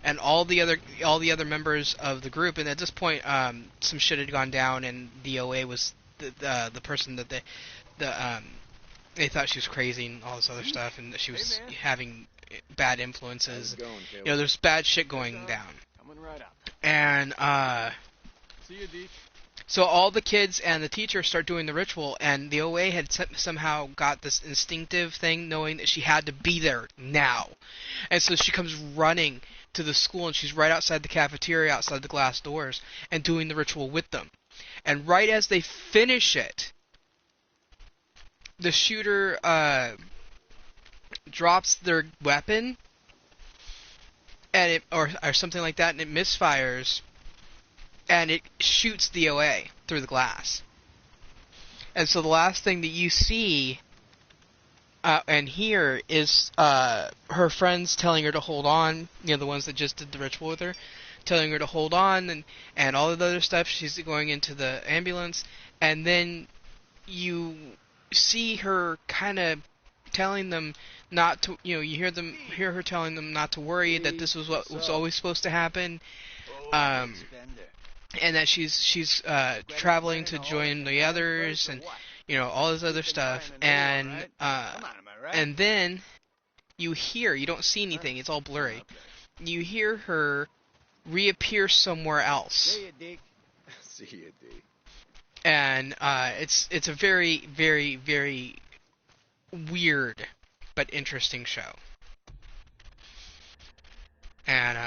And all the other members of the group, and at this point, some shit had gone down, and the OA was the person that they thought she was crazy and all this other stuff, and that she was having bad influences. There's bad shit going down. Coming right up. And See you, Deke. so all the kids and the teacher start doing the ritual, and the OA had somehow got this instinctive thing, knowing that she had to be there now. And so she comes running to the school, and she's right outside the cafeteria, outside the glass doors, and doing the ritual with them. And right as they finish it, the shooter drops their weapon or something like that, and it misfires, and it shoots the OA through the glass. And so the last thing that you see and hear is her friends telling her to hold on, the ones that just did the ritual with her, telling her to hold on, and all of the other stuff. She's going into the ambulance, and then you see her kind of telling them not to, you hear her telling them not to worry, that this was what was always supposed to happen, and that she's traveling to join the others, and all this other stuff, and then you don't see anything, it's all blurry. You hear her reappear somewhere else. See you, D. And it's a very, very, very weird but interesting show. And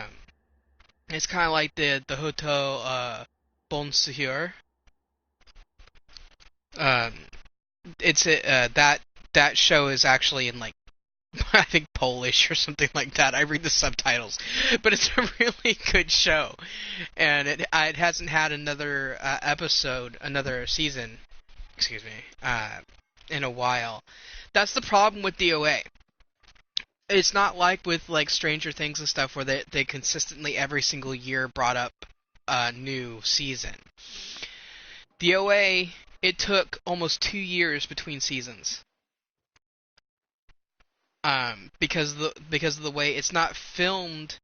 it's kind of like the Hotel Bon Séjour. It's that show is actually in, like, I think Polish or something like that. I read the subtitles, but it's a really good show, and it hasn't had another another season, in a while. That's the problem with DOA. It's not like with, like, Stranger Things and stuff, where they consistently every single year brought up a new season. DOA, it took almost 2 years between seasons. Because of the way it's not filmed.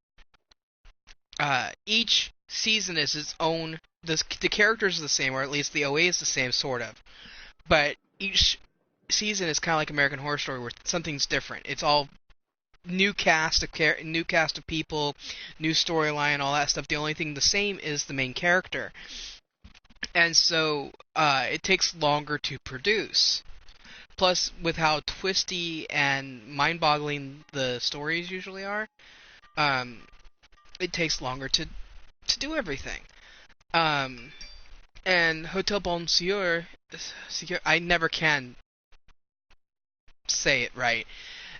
Each season is its own. The characters are the same, or at least the OA is the same, sort of. But each season is kind of like American Horror Story, where something's different. It's all new cast of people, new storyline, all that stuff. The only thing the same is the main character, and so it takes longer to produce. Plus, with how twisty and mind-boggling the stories usually are, it takes longer to do everything. And Hotel Bon Séjour, I never can say it right.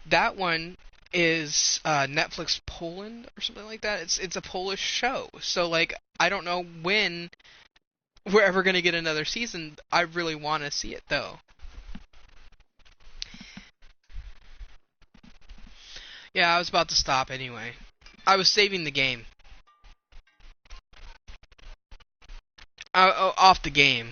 That one is Netflix Poland or something like that. It's a Polish show, so, like, I don't know when we're ever gonna get another season. I really want to see it though. Yeah, I was about to stop anyway. I was saving the game. Off the game.